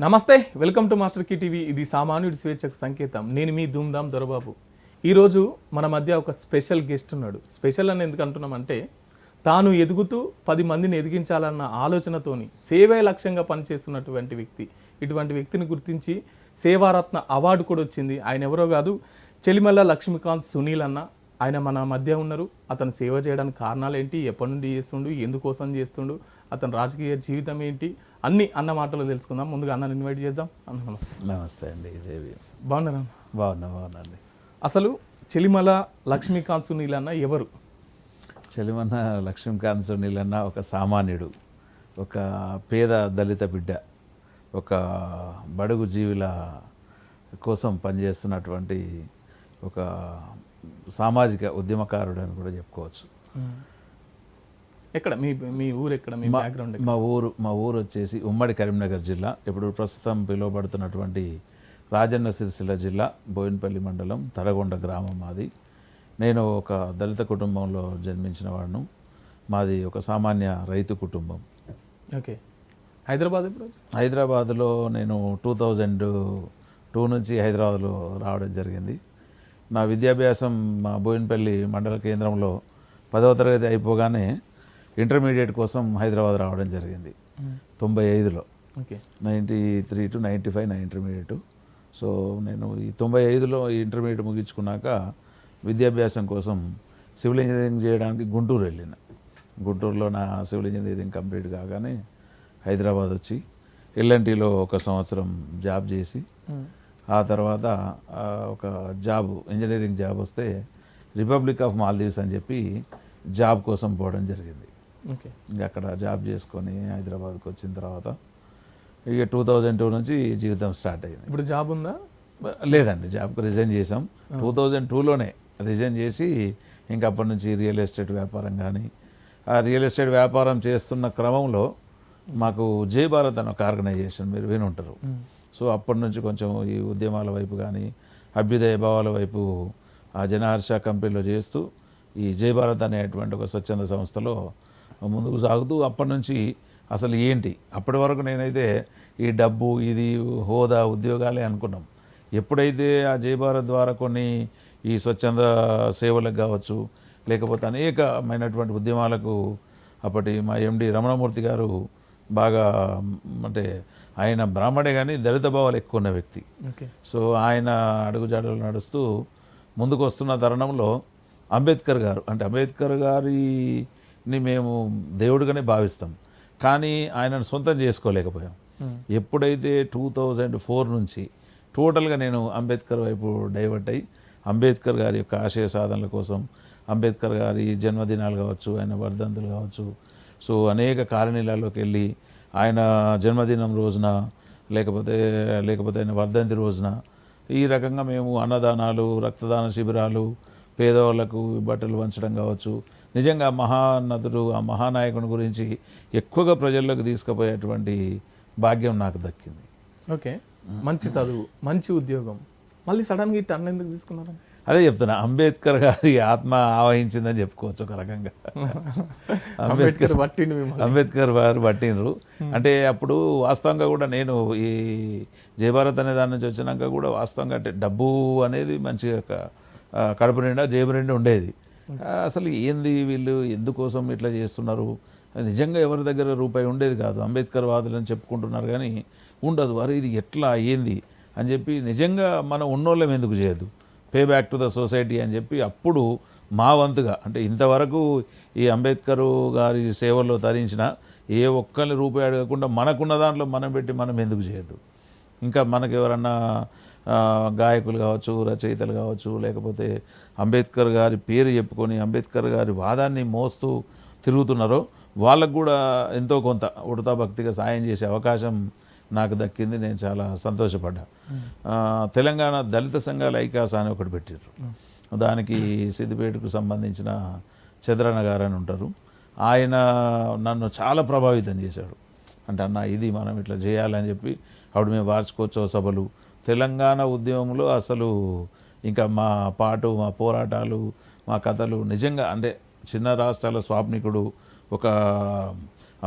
నమస్తే, welcome to Master Key TV. ఇది సామాన్యుడి స్వేచ్ఛకు సంకేతం. నేను మీ ధూమ్ధామ్ దొరబాబు. ఈరోజు మన మధ్య ఒక స్పెషల్ గెస్ట్ ఉన్నాడు. స్పెషల్ అని ఎందుకు అంటున్నామంటే, తాను ఎదుగుతూ 10 మందిని ఎదిగించాలన్న ఆలోచనతోని సేవే లక్ష్యంగా పనిచేస్తున్నటువంటి వ్యక్తి. ఇటువంటి వ్యక్తిని గుర్తించి సేవారత్న అవార్డు కూడా వచ్చింది. ఆయన ఎవరో కాదు, చెలిమల్ల లక్ష్మీకాంత్ సునీల్ అన్న. ఆయన మన మధ్య ఉన్నారు. అతను సేవ చేయడానికి కారణాలు ఏంటి, ఎప్పటి నుండి చేస్తుండు, ఎందుకోసం చేస్తుండు, అతని రాజకీయ జీవితం ఏంటి, అన్ని అన్న మాటలు తెలుసుకుందాం. ముందుగా అన్నని ఇన్వైట్ చేద్దాం. అన్న నమస్తే. నమస్తే అండి. బాగున్నారా? బాగున్నాండి. అసలు చెలిమల లక్ష్మీకాంత్ సునీల్ అన్న ఎవరు? చెలిమన్న లక్ష్మీకాంత్ సునీల్ అన్న ఒక సామాన్యుడు, ఒక పేద దళిత బిడ్డ, ఒక బడుగు జీవుల కోసం పనిచేస్తున్నటువంటి ఒక సామాజిక ఉద్యమకారుడు అని కూడా చెప్పుకోవచ్చు. ఎక్కడ మీ ఊరు ఎక్కడ? మీ బ్యాక్గ్రౌండ్? మా ఊరు వచ్చేసి ఉమ్మడి కరీంనగర్ జిల్లా, ఇప్పుడు ప్రస్తుతం పిలువబడుతున్నటువంటి రాజన్న సిరిసిల్ల జిల్లా, బోయినపల్లి మండలం, తడగొండ గ్రామం మాది. నేను ఒక దళిత కుటుంబంలో జన్మించిన వాడును. మాది ఒక సామాన్య రైతు కుటుంబం. ఓకే. హైదరాబాద్ ఎప్పుడు? హైదరాబాద్లో నేను 2002 నుంచి హైదరాబాద్లో రావడం జరిగింది. నా విద్యాభ్యాసం మా బోయినపల్లి మండల కేంద్రంలో 10వ తరగతి అయిపోగానే ఇంటర్మీడియట్ కోసం హైదరాబాద్ రావడం జరిగింది 95లో. ఓకే. 93 to 95 నా ఇంటర్మీడియట్. సో నేను ఈ 95లో ఇంటర్మీడియట్ ముగించుకున్నాక విద్యాభ్యాసం కోసం సివిల్ ఇంజనీరింగ్ చేయడానికి గుంటూరు వెళ్ళిన. గుంటూరులో నా సివిల్ ఇంజనీరింగ్ కంప్లీట్ కాగానే హైదరాబాద్ వచ్చి ఎల్ఎన్టీలో 1 సంవత్సరం జాబ్ చేసి, ఆ తర్వాత ఒక ఇంజనీరింగ్ జాబ్ వస్తే రిపబ్లిక్ ఆఫ్ మాల్దీవ్స్ అని చెప్పి జాబ్ కోసం పోవడం జరిగింది. ఓకే. ఇంకా అక్కడ జాబ్ చేసుకొని హైదరాబాద్కి వచ్చిన తర్వాత ఇక 2002 నుంచి జీవితం స్టార్ట్ అయింది. ఇప్పుడు జాబ్ ఉందా? లేదండి, జాబ్కి రిజైన్ చేసాం. 2002లోనే రిజైన్ చేసి ఇంకా అప్పటి నుంచి రియల్ ఎస్టేట్ వ్యాపారం కానీ, ఆ రియల్ ఎస్టేట్ వ్యాపారం చేస్తున్న క్రమంలో మాకు జై భారత్ అని ఒక ఆర్గనైజేషన్ మీరు విని ఉంటారు. సో అప్పటి నుంచి కొంచెం ఈ ఉద్యమాల వైపు కానీ, అభ్యుదయ భావాల వైపు ఆ జనహర్ష కంపెనీలో చేస్తూ ఈ జై భారత్ అనేటువంటి ఒక స్వచ్ఛంద సంస్థలో ముందుకు సాగుతూ, అప్పటి నుంచి అసలు ఏంటి, అప్పటి వరకు నేనైతే ఈ డబ్బు, ఇది హోదా, ఉద్యోగాలే అనుకున్నాం. ఎప్పుడైతే ఆ జై భారత్ ద్వారా కొన్ని ఈ స్వచ్ఛంద సేవలకు కావచ్చు, లేకపోతే అనేకమైనటువంటి ఉద్యమాలకు అప్పటి మా ఎండి రమణమూర్తి గారు బాగా, అంటే ఆయన బ్రాహ్మడే కానీ దళిత భావాలు ఎక్కువ ఉన్న వ్యక్తి. ఓకే. సో ఆయన అడుగుజాడలు నడుస్తూ ముందుకు వస్తున్న తరుణంలో అంబేద్కర్ గారు, అంటే అంబేద్కర్ గారిని మేము దేవుడిగానే భావిస్తాం, కానీ ఆయనను సొంతం చేసుకోలేకపోయాం. ఎప్పుడైతే 2004 నుంచి టోటల్గా నేను అంబేద్కర్ వైపు డైవర్ట్ అయ్యి, అంబేద్కర్ గారి యొక్క ఆశయ సాధనల కోసం, అంబేద్కర్ గారి జన్మదినాలు కావచ్చు, ఆయన వర్ధంతులు కావచ్చు, సో అనేక కాలనీలలోకి వెళ్ళి ఆయన జన్మదినం రోజున లేకపోతే ఆయన వర్ధంతి రోజున ఈ రకంగా మేము అన్నదానాలు, రక్తదాన శిబిరాలు, పేదవాళ్లకు బట్టలు పంచడం కావచ్చు, నిజంగా మహానటుడు, ఆ మహానాయకుని గురించి ఎక్కువగా ప్రజల్లోకి తీసుకుపోయేటువంటి భాగ్యం నాకు దక్కింది. ఓకే. మంచి చదువు, మంచి ఉద్యోగం, మళ్ళీ సడన్గా ఈ టర్న్ ఎందుకు తీసుకున్నారు? అదే చెప్తున్నా, అంబేద్కర్ గారి ఆత్మ ఆవహించిందని చెప్పుకోవచ్చు ఒక రకంగా. అంబేద్కర్ వారు పట్టినరు. అంటే అప్పుడు వాస్తవంగా కూడా నేను ఈ జై భారత్ అనే దాని నుంచి వచ్చినాక కూడా వాస్తవంగా అంటే డబ్బు అనేది మంచిగా కడుపు నిండా జేబు నిండా ఉండేది. అసలు ఏంది వీళ్ళు ఎందుకోసం ఇట్లా చేస్తున్నారు, నిజంగా ఎవరి దగ్గర రూపాయి ఉండేది కాదు. అంబేద్కర్ వాదులని చెప్పుకుంటున్నారు కానీ ఉండదు. అరే ఇది ఎట్లా ఏంది అని చెప్పి, నిజంగా మనం ఉన్నోళ్ళం ఎందుకు చేయదు, pay back to the society అని చెప్పి అప్పుడు మా వంతుగా, అంటే ఇంతవరకు ఈ అంబేద్కర్ గారి సేవల్లో తరించిన ఏ ఒక్కరిని రూపాయి అడగకుండా మనకున్న దాంట్లో మనం పెట్టి మనం ఎందుకు చేయొద్దు. ఇంకా మనకు ఎవరన్నా గాయకులు కావచ్చు, రచయితలు కావచ్చు, లేకపోతే అంబేద్కర్ గారి పేరు చెప్పుకొని అంబేద్కర్ గారి వాదాన్ని మోస్తూ తిరుగుతున్నారో వాళ్ళకు కూడా ఎంతో కొంత ఉడతా భక్తిగా సాయం చేసే అవకాశం నాకు దక్కింది. నేను చాలా సంతోషపడ్డా. తెలంగాణ దళిత సంఘాల ఐకాస అని ఒకటి పెట్టారు. దానికి సిద్దిపేటకు సంబంధించిన చంద్రన్న గారు అని ఉంటారు. ఆయన నన్ను చాలా ప్రభావితం చేశాడు. అంటే అన్న ఇది మనం ఇట్లా చేయాలని చెప్పి అప్పుడు మేము వార్షికోత్సవ సభలు, తెలంగాణ ఉద్యమంలో అసలు ఇంకా మా పోరాటాలు, మా కథలు నిజంగా అంటే చిన్న రాష్ట్రాల స్వాప్నికుడు, ఒక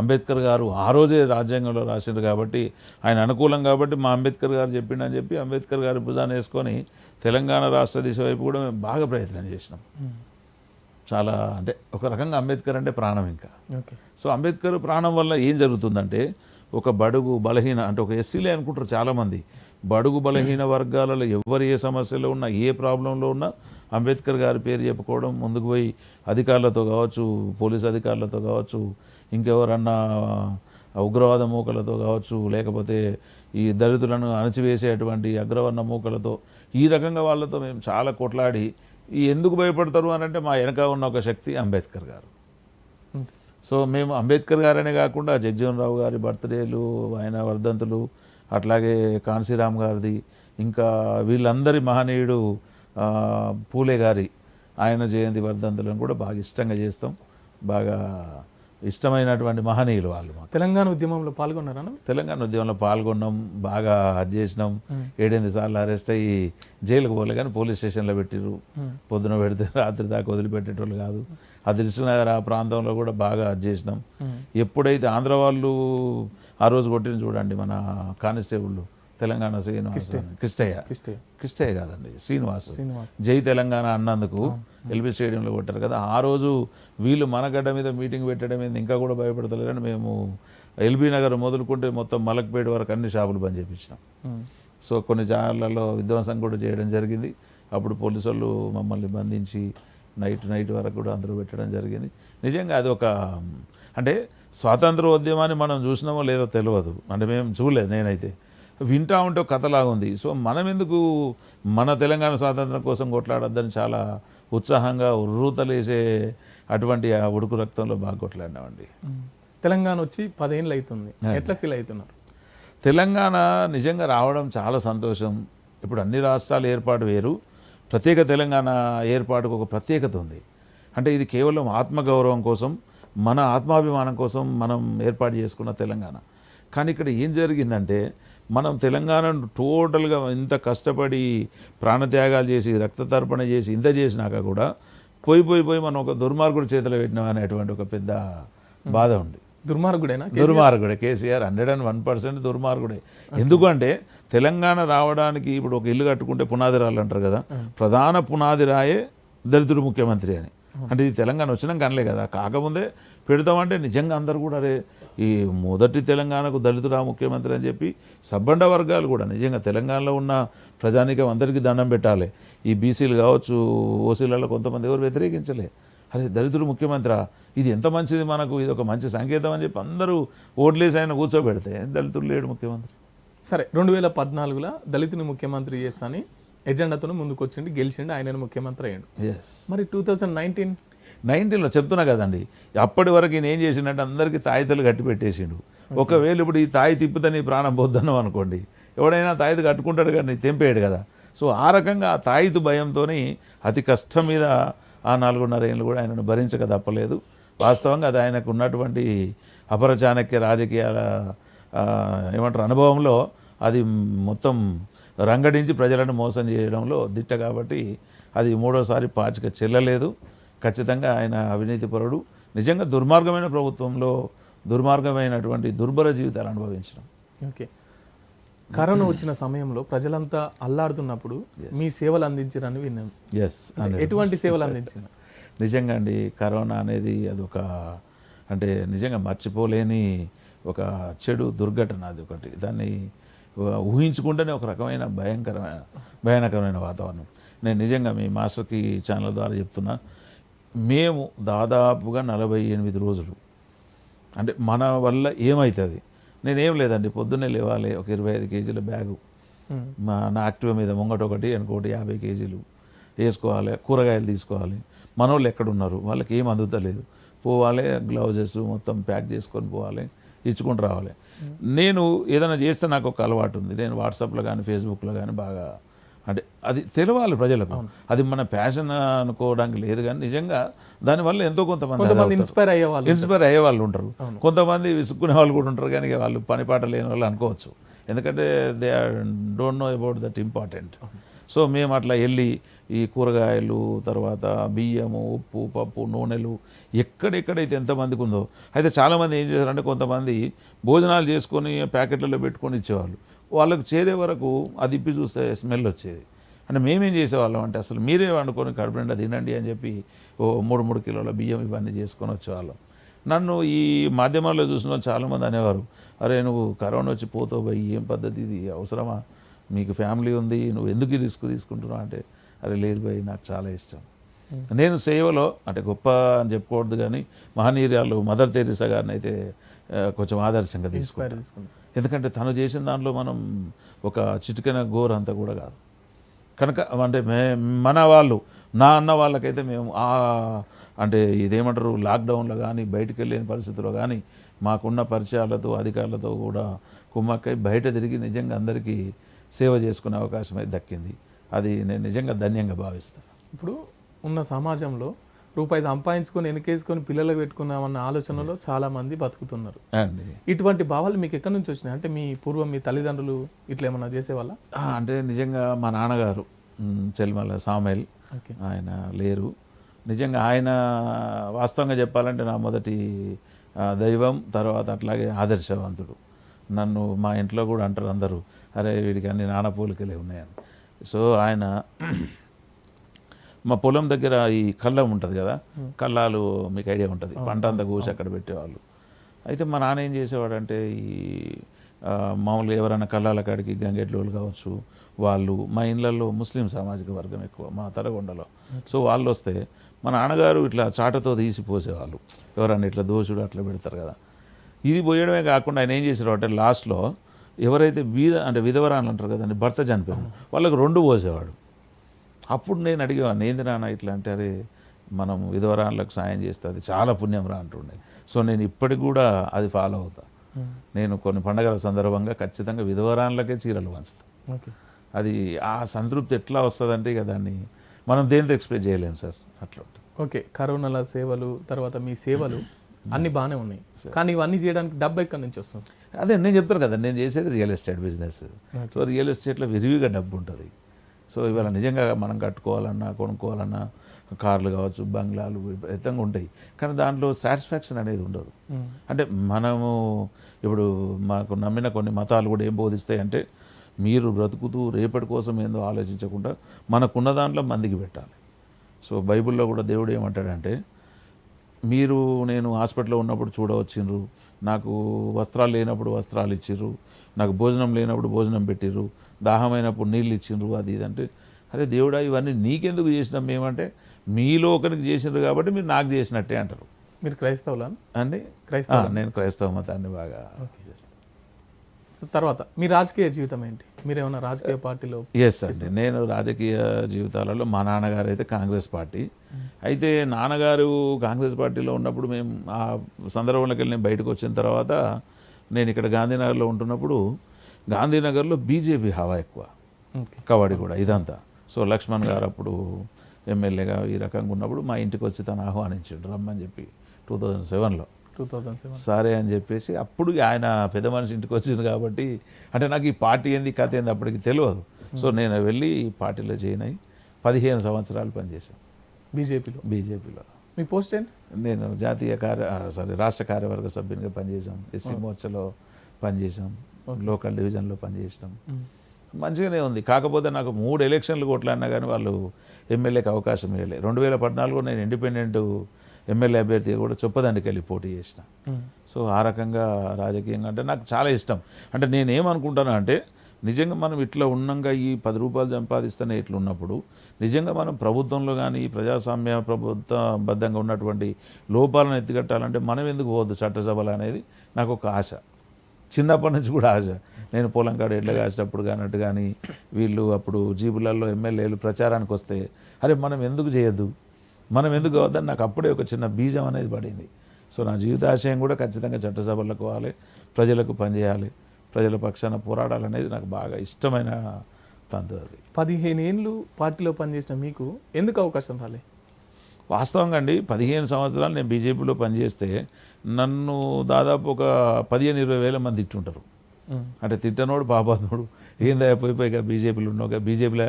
అంబేద్కర్ గారు ఆ రోజే రాజ్యాంగంలో రాసిండ్రు కాబట్టి ఆయన అనుకూలం కాబట్టి మా అంబేద్కర్ గారు చెప్పిండని చెప్పి అంబేద్కర్ గారి భుజాన్ని వేసుకొని తెలంగాణ రాష్ట్ర దిశ వైపు కూడా మేము బాగా ప్రయత్నం చేసినాం. చాలా అంటే ఒక రకంగా అంబేద్కర్ అంటే ప్రాణం ఇంకా. ఓకే. సో అంబేద్కర్ ప్రాణం వల్ల ఏం జరుగుతుందంటే ఒక బడుగు బలహీన అంటే ఒక ఎస్సీలే అనుకుంటారు చాలామంది, బడుగు బలహీన వర్గాలలో ఎవరు ఏ సమస్యలో ఉన్నా ఏ ప్రాబ్లంలో ఉన్నా అంబేద్కర్ గారి పేరు చెప్పుకోవడం, ముందుకు పోయి అధికారులతో కావచ్చు, పోలీస్ అధికారులతో కావచ్చు, ఇంకెవరన్నా ఉగ్రవాద మూకలతో కావచ్చు, లేకపోతే ఈ దళితులను అణచివేసేటువంటి అగ్రవర్ణ మూకలతో, ఈ రకంగా వాళ్ళతో మేము చాలా కొట్లాడి ఎందుకు భయపడతారు అని అంటే మా వెనక ఉన్న ఒక శక్తి అంబేద్కర్ గారు. సో మేము అంబేద్కర్ గారనే కాకుండా జగజీవన్ రావు గారి బర్త్డేలు, ఆయన వర్ధంతులు, అట్లాగే కాన్సీరామ్ గారిది, ఇంకా వీళ్ళందరి మహనీయుడు పూలే గారి ఆయన జయంతి వర్ధంతులను కూడా బాగా ఇష్టంగా చేస్తాం. బాగా ఇష్టమైనటువంటి మహనీయులు వాళ్ళు. మాకు తెలంగాణ ఉద్యమంలో పాల్గొన్నారా? తెలంగాణ ఉద్యమంలో పాల్గొన్నాం, బాగా అది చేసినాం. 7-8 సార్లు అరెస్ట్ అయ్యి జైలుకు పోలే కానీ పోలీస్ స్టేషన్లో పెట్టిర్రు. పొద్దున పెడితే రాత్రి దాకా వదిలిపెట్టేటోళ్ళు కాదు. ఆ దిల్సునగర్ ఆ ప్రాంతంలో కూడా బాగా అది చేసినాం. ఎప్పుడైతే ఆంధ్ర వాళ్ళు ఆ రోజు కొట్టిన చూడండి మన కానిస్టేబుల్ తెలంగాణ శ్రీనివాస్, కిష్టయ్య కాదండి, శ్రీనివాస్, జై తెలంగాణ అన్నందుకు ఎల్బీ స్టేడియంలో కొట్టారు కదా. ఆ రోజు వీళ్ళు మన గడ్డ మీద మీటింగ్ పెట్టడం మీద ఇంకా కూడా భయపడతలేరని మేము ఎల్బీ నగర్ మొదలుకుంటే మొత్తం మలక్పేట వరకు అన్ని షాపులు బంద్ చేయించినాం. సో కొన్ని జాగాలలో విధ్వంసం కూడా చేయడం జరిగింది. అప్పుడు పోలీసు వాళ్ళు మమ్మల్ని బంధించి నైట్ వరకు కూడా అందరూ పెట్టడం జరిగింది. నిజంగా అది ఒక అంటే స్వాతంత్ర ఉద్యమాన్ని మనం చూసినామో లేదో తెలియదు, అంటే మేము చూడలేదు, నేనైతే వింటా ఉంటే ఒక కథలాగా ఉంది. సో మనం ఎందుకు మన తెలంగాణ స్వాతంత్రం కోసం కొట్లాడొద్దని చాలా ఉత్సాహంగా ఉర్రూతలేసే అటువంటి ఆ ఉడుకు రక్తంలో బాగా కొట్లాడినామండి. తెలంగాణ వచ్చి 10 ఏళ్ళు అవుతుంది, ఎట్లా ఫీల్ అవుతున్నారు? తెలంగాణ నిజంగా రావడం చాలా సంతోషం. ఇప్పుడు అన్ని రాష్ట్రాల ఏర్పాటు వేరు, ప్రత్యేక తెలంగాణ ఏర్పాటుకు ఒక ప్రత్యేకత ఉంది. అంటే ఇది కేవలం ఆత్మగౌరవం కోసం, మన ఆత్మాభిమానం కోసం మనం ఏర్పాటు చేసుకున్న తెలంగాణ. కానీ ఇక్కడ ఏం జరిగిందంటే మనం తెలంగాణను టోటల్గా ఇంత కష్టపడి ప్రాణత్యాగాలు చేసి రక్తతర్పణ చేసి ఇంత చేసినాక కూడా పోయి మనం ఒక దుర్మార్గుడి చేతిలో పెట్టినాం అనేటువంటి ఒక పెద్ద బాధ ఉంది. దుర్మార్గుడే కేసీఆర్ 101% దుర్మార్గుడే. ఎందుకంటే తెలంగాణ రావడానికి ఇప్పుడు ఒక ఇల్లు కట్టుకుంటే పునాది రాళ్ళు అంటారు కదా, ప్రధాన పునాది రాయే దళితుడు ముఖ్యమంత్రి అని. అంటే ఇది తెలంగాణ వచ్చినాక అనలే కదా, కాకముందే పెడతామంటే నిజంగా అందరు కూడా అరే ఈ మొదటి తెలంగాణకు దళితుడా ముఖ్యమంత్రి అని చెప్పి సబ్బండ వర్గాలు కూడా నిజంగా తెలంగాణలో ఉన్న ప్రజానీకం అందరికీ దండం పెట్టాలి. ఈ బీసీలు కావచ్చు, ఓసీలలో కొంతమంది ఎవరు వ్యతిరేకించలే, అరే దళితుడు ముఖ్యమంత్రి ఇది ఎంత మంచిది, మనకు ఇది ఒక మంచి సంకేతం అని చెప్పి అందరూ ఓట్లేసి ఆయన కూర్చోబెడితే దళితుడు లేడు ముఖ్యమంత్రి. సరే, 2014లో దళితుని ముఖ్యమంత్రి చేస్తాని ఎజెండాతో ముందుకు వచ్చిండి, గెలిచిండి, ఆయన ముఖ్యమంత్రి అయ్యాడు. మరి 2019లో చెప్తున్నా కదండి, అప్పటి వరకు ఈయన ఏం చేసిండంటే అందరికీ తాయితలు కట్టి పెట్టేసిండు. ఒకవేళ ఇప్పుడు ఈ తాయి తిప్పితే నీ ప్రాణం పోద్దన్నాం అనుకోండి, ఎవడైనా తాయితు కట్టుకుంటాడు కానీ తెంపేయడు కదా. సో ఆ రకంగా ఆ తాయితు భయంతో అతి కష్టం మీద ఆ 4.5 ఏళ్ళు కూడా ఆయనను భరించక తప్పలేదు. వాస్తవంగా అది ఆయనకు ఉన్నటువంటి అపర చాణక్య రాజకీయాల ఏమంటారు అనుభవంలో అది మొత్తం రంగడించి ప్రజలను మోసం చేయడంలో దిట్ట కాబట్టి అది 3వసారి పాచిక చెల్లలేదు. ఖచ్చితంగా ఆయన అవినీతిపరుడు. నిజంగా దుర్మార్గమైన ప్రభుత్వంలో దుర్మార్గమైనటువంటి దుర్భర జీవితాలు అనుభవించడం. ఓకే. కరోనా వచ్చిన సమయంలో ప్రజలంతా అల్లాడుతున్నప్పుడు మీ సేవలు అందించారని విన్నాను. ఎటువంటి సేవలు అందించారు? నిజంగా అండి, కరోనా అనేది అదొక అంటే నిజంగా మర్చిపోలేని ఒక చెడు దుర్ఘటన. అది ఒకటి, దాన్ని ఊహించుకుంటేనే ఒక రకమైన భయానకరమైన వాతావరణం. నేను నిజంగా మీ మాస్టర్కి ఛానల్ ద్వారా చెప్తున్నా, మేము దాదాపుగా 48 రోజులు అంటే మన వల్ల ఏమవుతుంది, నేనేం లేదండి, పొద్దున్నే లేవాలి, ఒక 25 కేజీల బ్యాగు నా యాక్టివ్ మీద ముంగట ఒకటి అనుకోటి 50 కేజీలు వేసుకోవాలి, కూరగాయలు తీసుకోవాలి. మనోళ్ళు ఎక్కడున్నారు, వాళ్ళకి ఏం అందుతలేదు, పోవాలి, గ్లౌజెస్ మొత్తం ప్యాక్ చేసుకొని పోవాలి, ఇచ్చుకుంటూ రావాలి. నేను ఏదైనా చేస్తే నాకు ఒక అలవాటు ఉంది, నేను వాట్సాప్లో కానీ ఫేస్బుక్లో కానీ బాగా అంటే అది తెలవాలి ప్రజలకు. అది మన ప్యాషన్ అనుకోవడానికి లేదు కానీ నిజంగా దానివల్ల ఎంతో కొంతమంది ఇన్స్పైర్ అయ్యే వాళ్ళు ఉంటారు, కొంతమంది విసుక్కునే వాళ్ళు కూడా ఉంటారు. కానీ వాళ్ళు పనిపాట లేని వాళ్ళు అనుకోవచ్చు, ఎందుకంటే they don't know about that important. So మేము అట్లా వెళ్ళి ఈ కూరగాయలు, తర్వాత బియ్యము, ఉప్పు, పప్పు, నూనెలు ఎక్కడెక్కడైతే ఎంతమందికి ఉందో, అయితే చాలామంది ఏం చేశారంటే కొంతమంది భోజనాలు చేసుకొని ప్యాకెట్లలో పెట్టుకొని ఇచ్చేవాళ్ళు. వాళ్ళకు చేరే వరకు అది ఇప్పి చూస్తే స్మెల్ వచ్చేది. అంటే మేమేం చేసేవాళ్ళం అంటే అసలు మీరే వండుకొని కడుపు నిండా తినండి అని చెప్పి 3 కిలోల బియ్యం ఇవన్నీ చేసుకొని వచ్చేవాళ్ళం. నన్ను ఈ మాధ్యమాల్లో చూసిన వాళ్ళు చాలామంది అనేవారు, అరే నువ్వు కరోనా వచ్చి పోతావు భయ్, ఏం పద్ధతి ఇది, అవసరమా, మీకు ఫ్యామిలీ ఉంది, నువ్వు ఎందుకు ఈ రిస్క్ తీసుకుంటున్నావు అంటే, అరే లేదు భయ్ నాకు చాలా ఇష్టం. నేను సేవలో అంటే గొప్ప అని చెప్పుకోవద్దు కానీ మహనీయురాలు మదర్ తెరీసా గారిని అయితే కొంచెం ఆదర్శంగా తీసుకుంటాను. ఎందుకంటే తను చేసిన దాంట్లో మనం ఒక చిటికెన గోర అంతా కూడా కాదు కనుక, అంటే మన వాళ్ళు నా అన్న వాళ్ళకైతే మేము అంటే ఇదేమంటారు లాక్డౌన్లో కానీ బయటికి వెళ్ళలేని పరిస్థితుల్లో కానీ మాకున్న పరిచయాలతో అధికారులతో కూడా కుమ్మక్కై బయట తిరిగి నిజంగా అందరికీ సేవ చేసుకునే అవకాశం అయితే దక్కింది. అది నేను నిజంగా ధన్యంగా భావిస్తాను. ఇప్పుడు ఉన్న సమాజంలో రూపాయి సంపాదించుకొని వెనకేసుకొని పిల్లలకు పెట్టుకున్నామన్న ఆలోచనలో చాలామంది బతుకుతున్నారు. అండి ఇటువంటి భావాలు మీకు ఎక్కడి నుంచి వచ్చినాయి? అంటే మీ పూర్వం మీ తల్లిదండ్రులు ఇట్లా ఏమన్నా చేసేవాళ్ళ? అంటే నిజంగా మా నాన్నగారు చెల్మల సామెల్ ఆయన లేరు. నిజంగా ఆయన వాస్తవంగా చెప్పాలంటే నా మొదటి దైవం, తర్వాత అట్లాగే ఆదర్శవంతుడు. నన్ను మా ఇంట్లో కూడా అంటారు అందరూ, అరే వీడికి అన్ని నాన్న పోలికలే ఉన్నాయని. సో ఆయన మా పొలం దగ్గర ఈ కళ్ళం ఉంటుంది కదా, కళ్ళాలు మీకు ఐడియా ఉంటుంది, పంట అంతా కోసి అక్కడ పెట్టేవాళ్ళు. అయితే మా నాన్న ఏం చేసేవాడంటే ఈ మామూలుగా ఎవరైనా కళ్ళాల కాడికి గంగెడ్లోళ్ళు కావచ్చు, వాళ్ళు మా ఇళ్ళల్లో ముస్లిం సామాజిక వర్గం ఎక్కువ మా తరగొండలో. సో వాళ్ళు వస్తే మా నాన్నగారు ఇట్లా చాటతో తీసి పోసేవాళ్ళు, ఎవరన్నా ఇట్లా దోచుడు అట్లా పెడతారు కదా. ఇది పోయడమే కాకుండా ఆయన ఏం చేసేవాడు అంటే లాస్ట్లో ఎవరైతే విధవరాలు అంటారు కదండి, భర్త చనిపోయాడు, వాళ్ళకి 2 పోసేవాడు. అప్పుడు నేను అడిగేవాడిని, ఏంది నాన్న ఇట్లా అంటే, అరే మనం విధవరాళ్ళకు సాయం చేస్తే అది చాలా పుణ్యం రా అంటుండే. సో నేను ఇప్పటికి కూడా అది ఫాలో అవుతా. నేను కొన్ని పండగల సందర్భంగా ఖచ్చితంగా విధవరాళ్ళకే చీరలు పంచుతాను. అది ఆ సంతృప్తి ఎట్లా వస్తుందంటే ఇక దాన్ని మనం దేనితో ఎక్స్ప్రెస్ చేయలేము సార్, అట్లా ఉంటుంది. ఓకే, కరోనాల సేవలు, తర్వాత మీ సేవలు అన్నీ బాగానే ఉన్నాయి, కానీ ఇవన్నీ చేయడానికి డబ్బు ఎక్కడి నుంచి వస్తుంది? అదే నేను చెప్తాను కదా, నేను చేసేది real estate business. So real ఎస్టేట్లో విరివిగా డబ్బు ఉంటుంది. సో ఇవాళ నిజంగా మనం కట్టుకోవాలన్నా కొనుక్కోవాలన్నా కార్లు కావచ్చు, బంగ్లాలు విపరీతంగా ఉంటాయి, కానీ దాంట్లో సాటిస్ఫాక్షన్ అనేది ఉండదు. అంటే మనము ఇప్పుడు మాకు నమ్మిన కొన్ని మతాలు కూడా ఏం బోధిస్తాయి అంటే, మీరు బ్రతుకుతూ రేపటి కోసం ఏందో ఆలోచించకుండా మనకున్న దాంట్లో మందికి పెట్టాలి. సో బైబిల్లో కూడా దేవుడు ఏమంటాడంటే, నేను హాస్పిటల్లో ఉన్నప్పుడు చూడవచ్చిండ్రు, నాకు వస్త్రాలు లేనప్పుడు వస్త్రాలు ఇచ్చిర్రు, నాకు భోజనం లేనప్పుడు భోజనం పెట్టిర్రు, దాహమైనప్పుడు నీళ్ళు ఇచ్చిండ్రు, అది ఇదంటే, అరే దేవుడా ఇవన్నీ నీకెందుకు చేసినాం మేమంటే, మీలో ఒకరికి చేసినారు కాబట్టి మీరు నాకు చేసినట్టే అంటారు. మీరు క్రైస్తవులా అండి? నేను క్రైస్తవ మతాన్ని బాగా చేస్తాను. తర్వాత మీ రాజకీయ జీవితం ఏంటి? మీరు ఏమైనా రాజకీయ పార్టీలో? ఎస్ అండి, నేను రాజకీయ జీవితాలలో మా నాన్నగారు అయితే కాంగ్రెస్ పార్టీ. అయితే నాన్నగారు కాంగ్రెస్ పార్టీలో ఉన్నప్పుడు మేము ఆ సందర్భంలోకి వెళ్ళి బయటకు వచ్చిన తర్వాత నేను ఇక్కడ గాంధీనగర్లో ఉంటున్నప్పుడు గాంధీనగర్లో బీజేపీ హవా ఎక్కువ, కవాడి కూడా ఇదంతా. సో లక్ష్మణ్ గారు అప్పుడు ఎమ్మెల్యేగా ఈ రకంగా ఉన్నప్పుడు మా ఇంటికి వచ్చి తను ఆహ్వానించాడు రమ్మని చెప్పి 2007లో. సరే అని చెప్పేసి అప్పుడు ఆయన పెద్ద మనిషి ఇంటికి వచ్చింది కాబట్టి, అంటే నాకు ఈ పార్టీ ఏంది కథ ఏంది అప్పటికి తెలియదు. సో నేను వెళ్ళి ఈ పార్టీలో జాయిన్ అయ్యి 15 సంవత్సరాలు పనిచేశాను బీజేపీలో. మీ పోస్ట్ ఏంటి? నేను రాష్ట్ర కార్యవర్గ సభ్యునిగా పనిచేసాం, ఎస్సీ మోర్చాలో పనిచేసాం, లోకల్ డివిజన్లో పనిచేసినాం. మంచిగానే ఉంది. కాకపోతే నాకు 3 ఎలక్షన్లు కొట్లాడినా కానీ వాళ్ళు ఎమ్మెల్యేకి అవకాశం ఇవ్వలేదు. 2014లో నేను ఇండిపెండెంట్ ఎమ్మెల్యే అభ్యర్థిగా కూడా చొప్పదండికి వెళ్ళి పోటీ చేసిన. సో ఆ రకంగా రాజకీయంగా అంటే నాకు చాలా ఇష్టం. అంటే నేనేమనుకుంటాను అంటే, నిజంగా మనం ఇట్లా ఉన్నాగా ఈ 10 రూపాయలు సంపాదిస్తేనే ఇట్లా ఉన్నప్పుడు నిజంగా మనం ప్రభుత్వంలో కానీ ప్రజాస్వామ్య ప్రభుత్వబద్ధంగా ఉన్నటువంటి లోపాలను ఎత్తికట్టాలంటే మనం ఎందుకు పోవద్దు చట్టసభలు అనేది నాకు ఒక ఆశ, చిన్నప్పటి నుంచి కూడా ఆశ. నేను పొలం కాడ ఎడ్ల కాసేటప్పుడు కానట్టు కానీ వీళ్ళు అప్పుడు జీబులలో ఎమ్మెల్యేలు ప్రచారానికి వస్తే, అరే మనం ఎందుకు చేయొద్దు, మనం ఎందుకు కావద్దని నాకు అప్పుడే ఒక చిన్న బీజం అనేది పడింది. సో నా జీవితాశయం కూడా ఖచ్చితంగా చట్టసభలకు పోవాలి, ప్రజలకు పనిచేయాలి, ప్రజల పక్షాన పోరాడాలనేది నాకు బాగా ఇష్టమైన తంతు. అది 15 ఏళ్ళు పార్టీలో పనిచేసిన మీకు ఎందుకు అవకాశం రాలే? వాస్తవంగా అండి 15 సంవత్సరాలు నేను బీజేపీలో పనిచేస్తే నన్ను దాదాపు ఒక 15-20 వేల మంది ఇట్టుంటారు. అంటే తిట్టనోడు పాపాత్ముడు ఏందా పోయిపోయిగా బీజేపీలో ఉన్నావుగా బీజేపీలో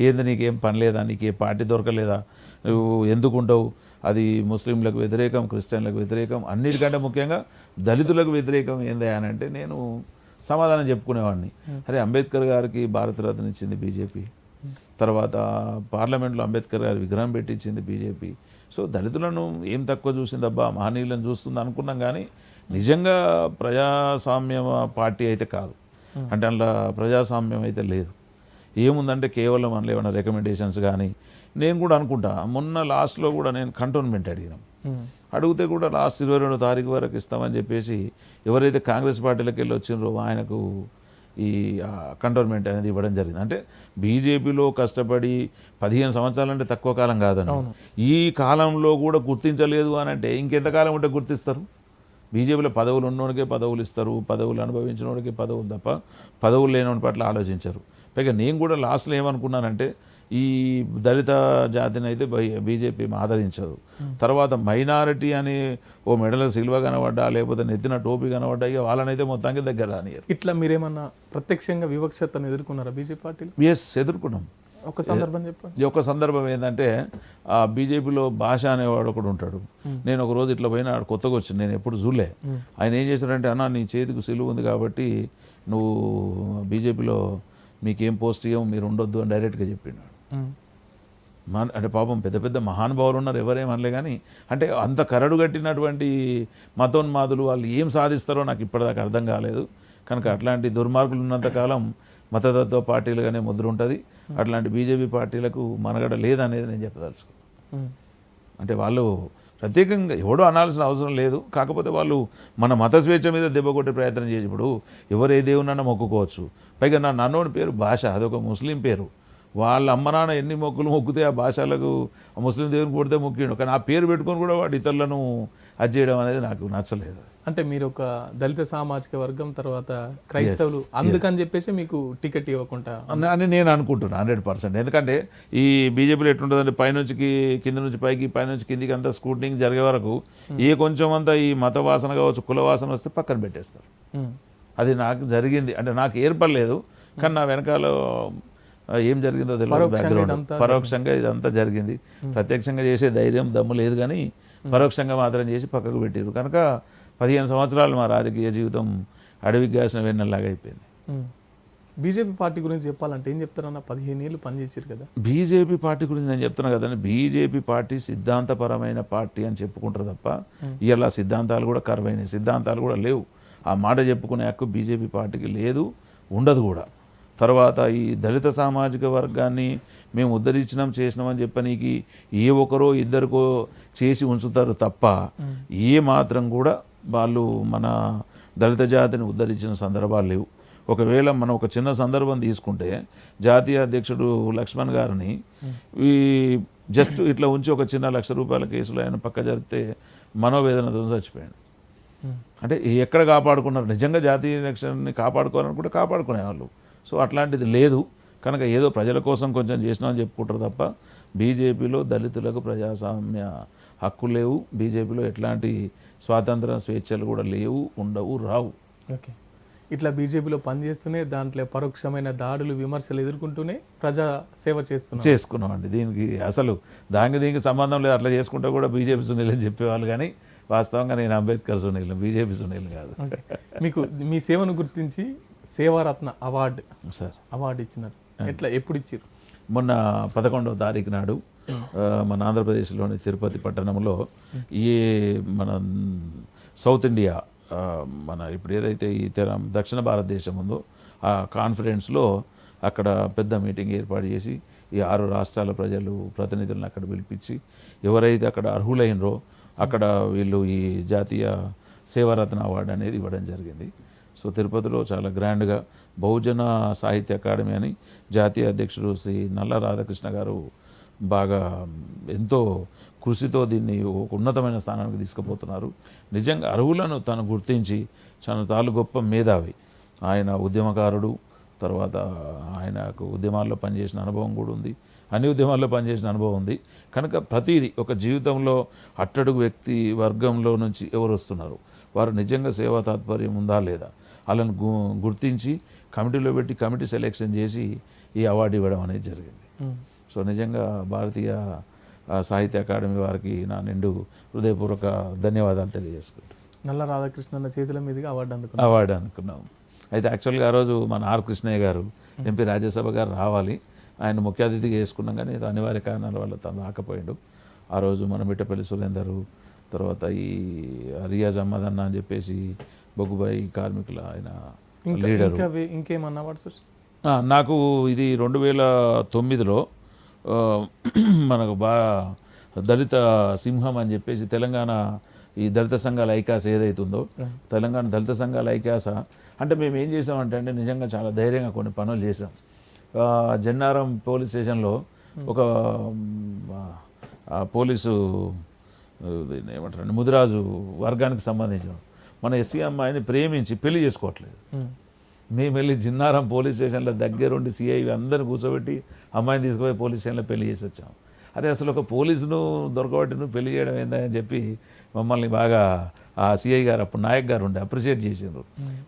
ఏంది నీకేం పని లేదా నీకు ఏ పార్టీ దొరకలేదా నువ్వు ఎందుకు ఉండవు అది ముస్లింలకు వ్యతిరేకం క్రిస్టియన్లకు వ్యతిరేకం అన్నిటికంటే ముఖ్యంగా దళితులకు వ్యతిరేకం ఏందా అని అంటే నేను సమాధానం చెప్పుకునేవాడిని అరే అంబేద్కర్ గారికి భారతరత్న ఇచ్చింది బీజేపీ తర్వాత పార్లమెంట్లో అంబేద్కర్ గారి విగ్రహం పెట్టించింది బీజేపీ సో దళితులను ఏం తక్కువ చూసిందబ్బా మహనీయులను చూస్తుంది అనుకున్నాం కానీ నిజంగా ప్రజాస్వామ్య పార్టీ అయితే కాదు అంటే అందులో ప్రజాస్వామ్యం అయితే లేదు ఏముందంటే కేవలం అందులో ఏమైనా రికమెండేషన్స్ కానీ నేను కూడా అనుకుంటా మొన్న లాస్ట్లో కూడా నేను కంటోన్మెంట్ అడిగినాం అడిగితే కూడా లాస్ట్ 22వ తారీఖు వరకు ఇస్తామని చెప్పేసి ఎవరైతే కాంగ్రెస్ పార్టీలకు వెళ్ళి వచ్చిండ్రో ఆయనకు ఈ కంటోన్మెంట్ అనేది ఇవ్వడం జరిగింది అంటే బీజేపీలో కష్టపడి 15 సంవత్సరాలు అంటే తక్కువ కాలం కాదని ఈ కాలంలో కూడా గుర్తించలేదు అని అంటే ఇంకెంతకాలం ఉంటే గుర్తిస్తారు బీజేపీలో పదవులు ఉన్నోడికే పదవులు ఇస్తారు పదవులు అనుభవించిన వాడికి పదవులు తప్ప పదవులు లేనివాడి పట్ల ఆలోచించరు పైగా నేను కూడా లాస్ట్లో ఏమనుకున్నానంటే ఈ దళిత జాతిని అయితే బీజేపీ ఆదరించదు తర్వాత మైనారిటీ అని ఓ మెడల సిల్వ కనబడ్డా లేకపోతే నెత్తిన టోపీ కనబడ్డా ఇక వాళ్ళనైతే మొత్తానికి దగ్గర రానియరు ఇట్లా మీరేమన్నా ప్రత్యక్షంగా వివక్షతను ఎదుర్కొన్నారా బీజేపీ పార్టీలో ఎదుర్కొన్నాం ఒక సందర్భం చెప్పండి ఈ యొక్క సందర్భం ఏంటంటే ఆ బీజేపీలో భాష అనేవాడు ఒకడు ఉంటాడు నేను ఒక రోజు ఇట్లా పోయినా ఆడు కొత్తగా వచ్చింది నేను ఎప్పుడు చూడలే ఆయన ఏం చేశాడంటే అన్న నీ చేతికి సిలువ ఉంది కాబట్టి నువ్వు బీజేపీలో మీకేం పోస్ట్ ఇవ్వం మీరు ఉండొద్దు అని డైరెక్ట్గా చెప్పిండు అంటే పాపం పెద్ద పెద్ద మహానుభావులు ఉన్నారు ఎవరేమనలే కానీ అంటే అంత కరడు కట్టినటువంటి మతోన్మాదులు వాళ్ళు ఏం సాధిస్తారో నాకు ఇప్పటిదాకా అర్థం కాలేదు కనుక అట్లాంటి దుర్మార్గులు ఉన్నంతకాలం మతతత్వ పార్టీలుగానే ముద్ర ఉంటుంది అట్లాంటి బీజేపీ పార్టీలకు మనగడ లేదనేది నేను చెప్పదలుచుకున్నాను అంటే వాళ్ళు ప్రత్యేకంగా ఎవడో అనాల్సిన అవసరం లేదు కాకపోతే వాళ్ళు మన మత స్వేచ్ఛ మీద దెబ్బ కొట్టే ప్రయత్నం చేసి ఇప్పుడు ఎవరు ఏ దేవునన్నా మొక్కుకోవచ్చు పైగా నా నన్నోడి పేరు భాష అదొక ముస్లిం పేరు వాళ్ళ అమ్మ నాన్న ఎన్ని మొక్కులు మొక్కితే ఆ భాషలకు ముస్లిం దేవుని కొడితే మొక్కిండు కానీ ఆ పేరు పెట్టుకొని కూడా వాడు ఇతరులను అది చేయడం అనేది నాకు నచ్చలేదు అంటే మీరు ఒక దళిత సామాజిక వర్గం తర్వాత క్రైస్తవులు అందుకని చెప్పేసి మీకు టికెట్ ఇవ్వకుండా అని నేను అనుకుంటున్నాను 100%. ఎందుకంటే ఈ బీజేపీలో ఎట్లుంటుందంటే పైనుంచి కింద నుంచి పైకి పైనుంచి కిందికి అంతా స్క్రూటినింగ్ జరిగే వరకు ఏ కొంచెం అంతా ఈ మత వాసన కావచ్చు కుల వాసన వస్తే పక్కన పెట్టేస్తారు అది నాకు జరిగింది అంటే నాకు ఏర్పడలేదు కానీ నా వెనకాల ఏం జరిగిందో తెలియదు బ్యాక్గ్రౌండ్ పరోక్షంగా ఇదంతా జరిగింది ప్రత్యక్షంగా చేసే ధైర్యం దమ్ము లేదు కానీ పరోక్షంగా మాత్రం చేసి పక్కకు పెట్టారు కనుక 15 సంవత్సరాలు మా రాజకీయ జీవితం అడవికి కాసిన వెన్నెల్లాగా అయిపోయింది బీజేపీ పార్టీ గురించి చెప్పాలంటే ఏం చెప్తారన్న 15 ఏళ్ళు పనిచేసారు కదా బీజేపీ పార్టీ గురించి నేను చెప్తున్నా కదండి బీజేపీ పార్టీ సిద్ధాంతపరమైన పార్టీ అని చెప్పుకుంటారు తప్ప ఇలా సిద్ధాంతాలు కూడా కరువైనవి సిద్ధాంతాలు కూడా లేవు ఆ మాట చెప్పుకునే హక్కు బీజేపీ పార్టీకి లేదు ఉండదు కూడా తర్వాత ఈ దళిత సామాజిక వర్గాన్ని మేము ఉద్ధరించినాం చేసినామని చెప్పనీకి ఏ ఒకరో ఇద్దరికో చేసి ఉంచుతారు తప్ప ఏ మాత్రం కూడా వాళ్ళు మన దళిత జాతిని ఉద్ధరించిన సందర్భాలు లేవు ఒకవేళ మనం ఒక చిన్న సందర్భం తీసుకుంటే జాతీయ అధ్యక్షుడు లక్ష్మణ్ గారిని ఈ జస్ట్ ఇట్లా ఉంచి ఒక చిన్న ₹1,00,000 కేసులో ఆయన పక్క జరిపితే మనోవేదనతో చచ్చిపోయాడు అంటే ఎక్కడ కాపాడుకున్నారు నిజంగా జాతీయ రక్షణని కాపాడుకోవాలనుకుంటే కాపాడుకునేవాళ్ళు సో అట్లాంటిది లేదు కనుక ఏదో ప్రజల కోసం కొంచెం చేసినామని చెప్పుకుంటారు తప్ప బీజేపీలో దళితులకు ప్రజాస్వామ్య హక్కు లేవు బీజేపీలో ఎట్లాంటి స్వాతంత్ర స్వేచ్ఛలు కూడా లేవు ఉండవు రావు ఓకే ఇట్లా బీజేపీలో పనిచేస్తూనే దాంట్లో పరోక్షమైన దాడులు విమర్శలు ఎదుర్కొంటూనే ప్రజా సేవ చేసుకున్నామండి దీనికి అసలు దీనికి సంబంధం లేదు అట్లా చేసుకుంటే కూడా బీజేపీ సునీల్ అని చెప్పేవాళ్ళు కానీ వాస్తవంగా నేను అంబేద్కర్ సునీల్ బీజేపీ సునీల్ కాదు మీకు మీ సేవను గుర్తించి సేవారత్న అవార్డు ఇచ్చినారు ఎట్లా ఎప్పుడు ఇచ్చారు మొన్న 11వ తారీఖు నాడు మన ఆంధ్రప్రదేశ్లోని తిరుపతి పట్టణంలో ఈ మన సౌత్ ఇండియా మన ఇప్పుడు ఏదైతే ఈ దక్షిణ భారతదేశం ఉందో ఆ కాన్ఫరెన్స్లో అక్కడ పెద్ద మీటింగ్ ఏర్పాటు చేసి ఈ 6 రాష్ట్రాల ప్రతినిధులను అక్కడ పిలిపించి ఎవరైతే అక్కడ అర్హులైనరో అక్కడ వీళ్ళు ఈ జాతీయ సేవారత్న అవార్డు అనేది ఇవ్వడం జరిగింది సో తిరుపతిలో చాలా గ్రాండ్గా బహుజన సాహిత్య అకాడమీ అని జాతీయ అధ్యక్షుడు శ్రీ నల్ల రాధాకృష్ణ గారు బాగా ఎంతో కృషితో దీన్ని ఒక ఉన్నతమైన స్థానానికి తీసుకుపోతున్నారు నిజంగా అర్హులను తను గుర్తించి తను తాను గొప్ప మేధావి ఆయన ఉద్యమకారుడు తర్వాత ఆయనకు ఉద్యమాల్లో పనిచేసిన అనుభవం కూడా ఉంది, అన్ని ఉద్యమాల్లో పనిచేసిన అనుభవం ఉంది. కనుక ప్రతిదీ ఒక జీవితంలో అట్టడుగు వ్యక్తి వర్గంలో నుంచి ఎవరు వస్తున్నారు, వారు నిజంగా సేవా తాత్పర్యం ఉందా లేదా, వాళ్ళని గుర్తించి కమిటీలో పెట్టి కమిటీ సెలెక్షన్ చేసి ఈ అవార్డు ఇవ్వడం అనేది జరిగింది. సో నిజంగా భారతీయ సాహిత్య అకాడమీ వారికి నా నిండు హృదయపూర్వక ధన్యవాదాలు తెలియజేసుకుంటాను. నల్ల రాధాకృష్ణన్న చేతుల మీదుగా అవార్డు అందుకున్నాం. అయితే యాక్చువల్గా ఆ రోజు మన ఆర్ కృష్ణయ్య గారు ఎంపీ రాజ్యసభ గారు రావాలి, ఆయన ముఖ్య అతిథిగా వేసుకున్నాం, కానీ ఏదో అనివార్య కారణాల వల్ల తను రాకపోయాడు. ఆ రోజు మన మిట్టపల్లి సురేందరు, తర్వాత ఈ రియాజ్ అహ్మద్ అన్న అని చెప్పేసి బొగ్గుబాయి కార్మికుల ఆయన లీడరు. ఇంకేమన్నా అవార్డ్స్? నాకు ఇది 2009లో మనకు దళిత సింహం అని చెప్పేసి తెలంగాణ ఈ దళిత సంఘాల ఐకాస ఏదైతుందో, తెలంగాణ దళిత సంఘాల ఐకాస అంటే మేము ఏం చేసామంటే నిజంగా చాలా ధైర్యంగా కొన్ని పనులు చేసాం. జన్నారం పోలీస్ స్టేషన్లో ఒక పోలీసు ఏమంటారండి ముదిరాజు వర్గానికి సంబంధించిన మన ఎస్సీ అమ్మాయిని ప్రేమించి పెళ్లి చేసుకోవట్లేదు. మేము వెళ్ళి జిన్నారం పోలీస్ స్టేషన్లో దగ్గరుండి సిఐ అందరిని కూర్చోబెట్టి అమ్మాయిని తీసుకుపోయి పోలీస్ స్టేషన్లో పెళ్లి చేసి వచ్చాం. అరే అసలు ఒక పోలీసును దొరకబట్టి నువ్వు పెళ్లి చేయడం ఏందని చెప్పి మమ్మల్ని బాగా ఆ సిఐ గారు అప్పుడు నాయక్ గారు ఉండే అప్రిషియేట్ చేసిండ్రు.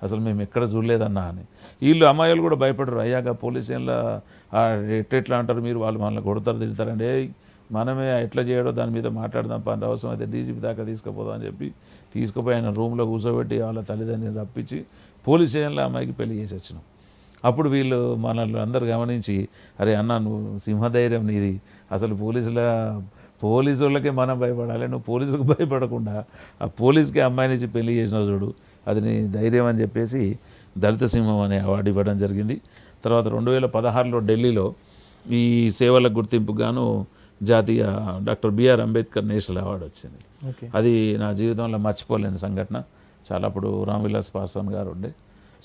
అసలు మేము ఎక్కడ చూడలేదన్నా అని. వీళ్ళు అమ్మాయిలు కూడా భయపడరు, అయ్యాక పోలీస్ స్టేషన్లో ఎట్లా అంటారు మీరు, వాళ్ళు మనల్ని కొడతారు తిడతారండి, మనమే ఎట్లా చేయడో దాని మీద మాట్లాడదాం, పని అవసరం అయితే డీజీపీ దాకా తీసుకుపోదాం అని చెప్పి తీసుకుపోయి ఆయన రూమ్లో కూర్చోబెట్టి వాళ్ళ తల్లిదండ్రులు రప్పించి పోలీస్ స్టేషన్లో అమ్మాయికి పెళ్లి చేసి వచ్చినాం. అప్పుడు వీళ్ళు మనల్ని అందరు గమనించి, అరే అన్న నువ్వు సింహధైర్యం నీది, అసలు పోలీసు వాళ్ళకే మనం భయపడాలి, నువ్వు పోలీసులకు భయపడకుండా ఆ పోలీస్కి అమ్మాయిని ఇచ్చి పెళ్లి చేసినావు చూడు, అది నీ ధైర్యం అని చెప్పేసి దళిత సింహం అనే అవార్డు ఇవ్వడం జరిగింది. తర్వాత 2016లో ఢిల్లీలో ఈ సేవలకు గుర్తింపుకు గాను జాతీయ doctor BR Ambedkar national award వచ్చింది. అది నా జీవితంలో మర్చిపోలేని సంఘటన. చాలా అప్పుడు రామ్ విలాస్ పాస్వాన్ గారు ఉండే,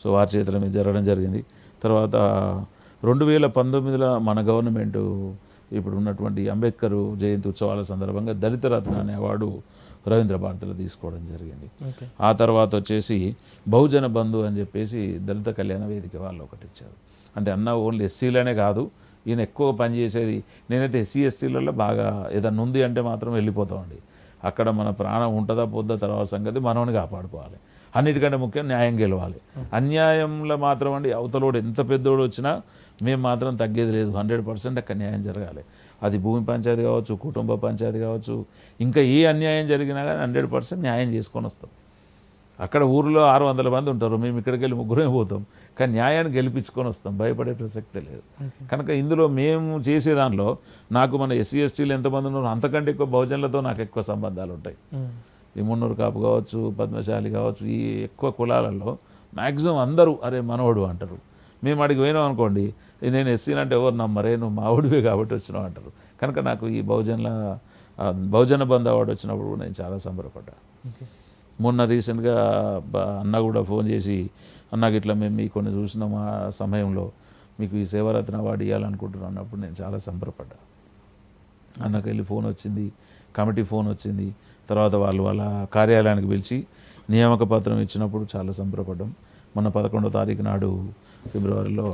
సో వారి చేతుల మీద జరగడం జరిగింది. తర్వాత 2019లో మన గవర్నమెంటు ఇప్పుడు ఉన్నటువంటి అంబేద్కర్ జయంతి ఉత్సవాల సందర్భంగా దళిత రత్న అనే అవార్డు రవీంద్ర భారతిలో తీసుకోవడం జరిగింది. ఆ తర్వాత వచ్చేసి బహుజన బంధు అని చెప్పేసి దళిత కళ్యాణ వేదిక వాళ్ళు ఒకటి ఇచ్చారు. అంటే అన్న ఓన్లీ ఎస్సీలనే కాదు, ఈయన ఎక్కువ పనిచేసేది, నేనైతే ఎస్సీ ఎస్టీలలో బాగా ఏదన్నా ఉంది అంటే మాత్రం వెళ్ళిపోతామండి. అక్కడ మన ప్రాణం ఉంటుందా పోద్దా తర్వాత సంగతి మనల్ని కాపాడుకోవాలి. అన్నిటికంటే ముఖ్యం న్యాయం గెలవాలి. అన్యాయంలో మాత్రం అండి అవతలోడు ఎంత పెద్దోడు వచ్చినా మేము మాత్రం తగ్గేది లేదు, 100% అక్కడ న్యాయం జరగాలి. అది భూమి పంచాయతీ కావచ్చు, కుటుంబ పంచాయతీ కావచ్చు, ఇంకా ఏ అన్యాయం జరిగినా కానీ 100% న్యాయం చేసుకొని వస్తాం. అక్కడ ఊరిలో 600 మంది ఉంటారు, మేము ఇక్కడికి వెళ్ళి ముగ్గురే పోతాం, కానీ న్యాయాన్ని గెలిపించుకొని వస్తాం, భయపడే ప్రసక్తే లేదు. కనుక ఇందులో మేము చేసే దాంట్లో నాకు మన ఎస్సీ ఎస్టీలు ఎంతమంది ఉన్నారు అంతకంటే ఎక్కువ బహుజనులతో నాకు ఎక్కువ సంబంధాలు ఉంటాయి. ఈ మున్నూరు కాపు కావచ్చు, పద్మశాలి కావచ్చు, ఈ ఎక్కువ కులాలలో మ్యాక్సిమం అందరూ అరే మనోడు అంటారు. మేము అడిగి పోయినాం అనుకోండి, నేను ఎస్సీలు అంటే ఎవరు నమ్మరే, నువ్వు మా ఊడివే కాబట్టి వచ్చినావు అంటారు. కనుక నాకు ఈ బహుజన బంధు అవార్డు వచ్చినప్పుడు నేను చాలా సంబరపడ్డా. మొన్న రీసెంట్గా అన్న కూడా ఫోన్ చేసి, అన్నకి ఇట్లా మేము మీ కొన్ని చూసినాం ఆ సమయంలో మీకు ఈ సేవారత్న అవార్డు ఇవ్వాలనుకుంటున్నాను అన్నప్పుడు నేను చాలా సంబరపడ్డా. అన్నకి వెళ్ళి ఫోన్ వచ్చింది, కమిటీ ఫోన్ వచ్చింది, తర్వాత వాళ్ళ కార్యాలయానికి పిలిచి నియామక పత్రం ఇచ్చినప్పుడు చాలా సంబరపడ్డాం. మొన్న 11వ తారీఖు నాడు ఫిబ్రవరిలో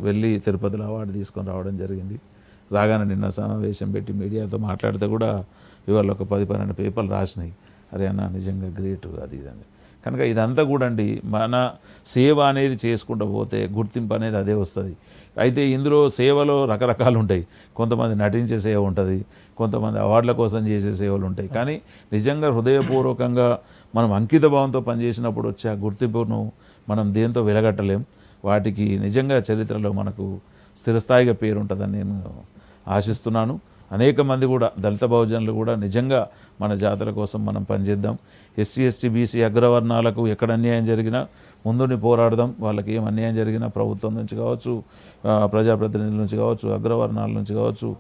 వెళ్ళి తిరుపతిలో అవార్డు తీసుకొని రావడం జరిగింది. రాగానే నిన్న సమావేశం పెట్టి మీడియాతో మాట్లాడితే కూడా ఇవాళ ఒక 10-12 పేపర్లు రాసినాయి, అరే అన్న నిజంగా గ్రేట్ అది ఇదని. కనుక ఇదంతా కూడా అండి మన సేవ అనేది చేసుకుంటూ పోతే గుర్తింపు అనేది అదే వస్తుంది. అయితే ఇందులో సేవలో రకరకాలు ఉంటాయి. కొంతమంది నటించే సేవ ఉంటుంది, కొంతమంది అవార్డుల కోసం చేసే సేవలు ఉంటాయి. కానీ నిజంగా హృదయపూర్వకంగా మనం అంకిత భావంతో పనిచేసినప్పుడు వచ్చే ఆ గుర్తింపును మనం దేంతో వెలగట్టలేం. వాటికి నిజంగా చరిత్రలో మనకు స్థిరస్థాయిగా పేరు ఉంటుందని నేను ఆశిస్తున్నాను. అనేక మంది కూడా దళిత బహుజనులు కూడా నిజంగా మన జాతుల కోసం మనం పనిచేద్దాం. ఎస్సీ ఎస్టీ బీసీ అగ్రవర్ణాలకు ఎక్కడ అన్యాయం జరిగినా ముందుని పోరాడదాం. వాళ్ళకి ఏం అన్యాయం జరిగినా ప్రభుత్వం నుంచి కావచ్చు, ప్రజాప్రతినిధుల నుంచి కావచ్చు, అగ్రవర్ణాల నుంచి కావచ్చు,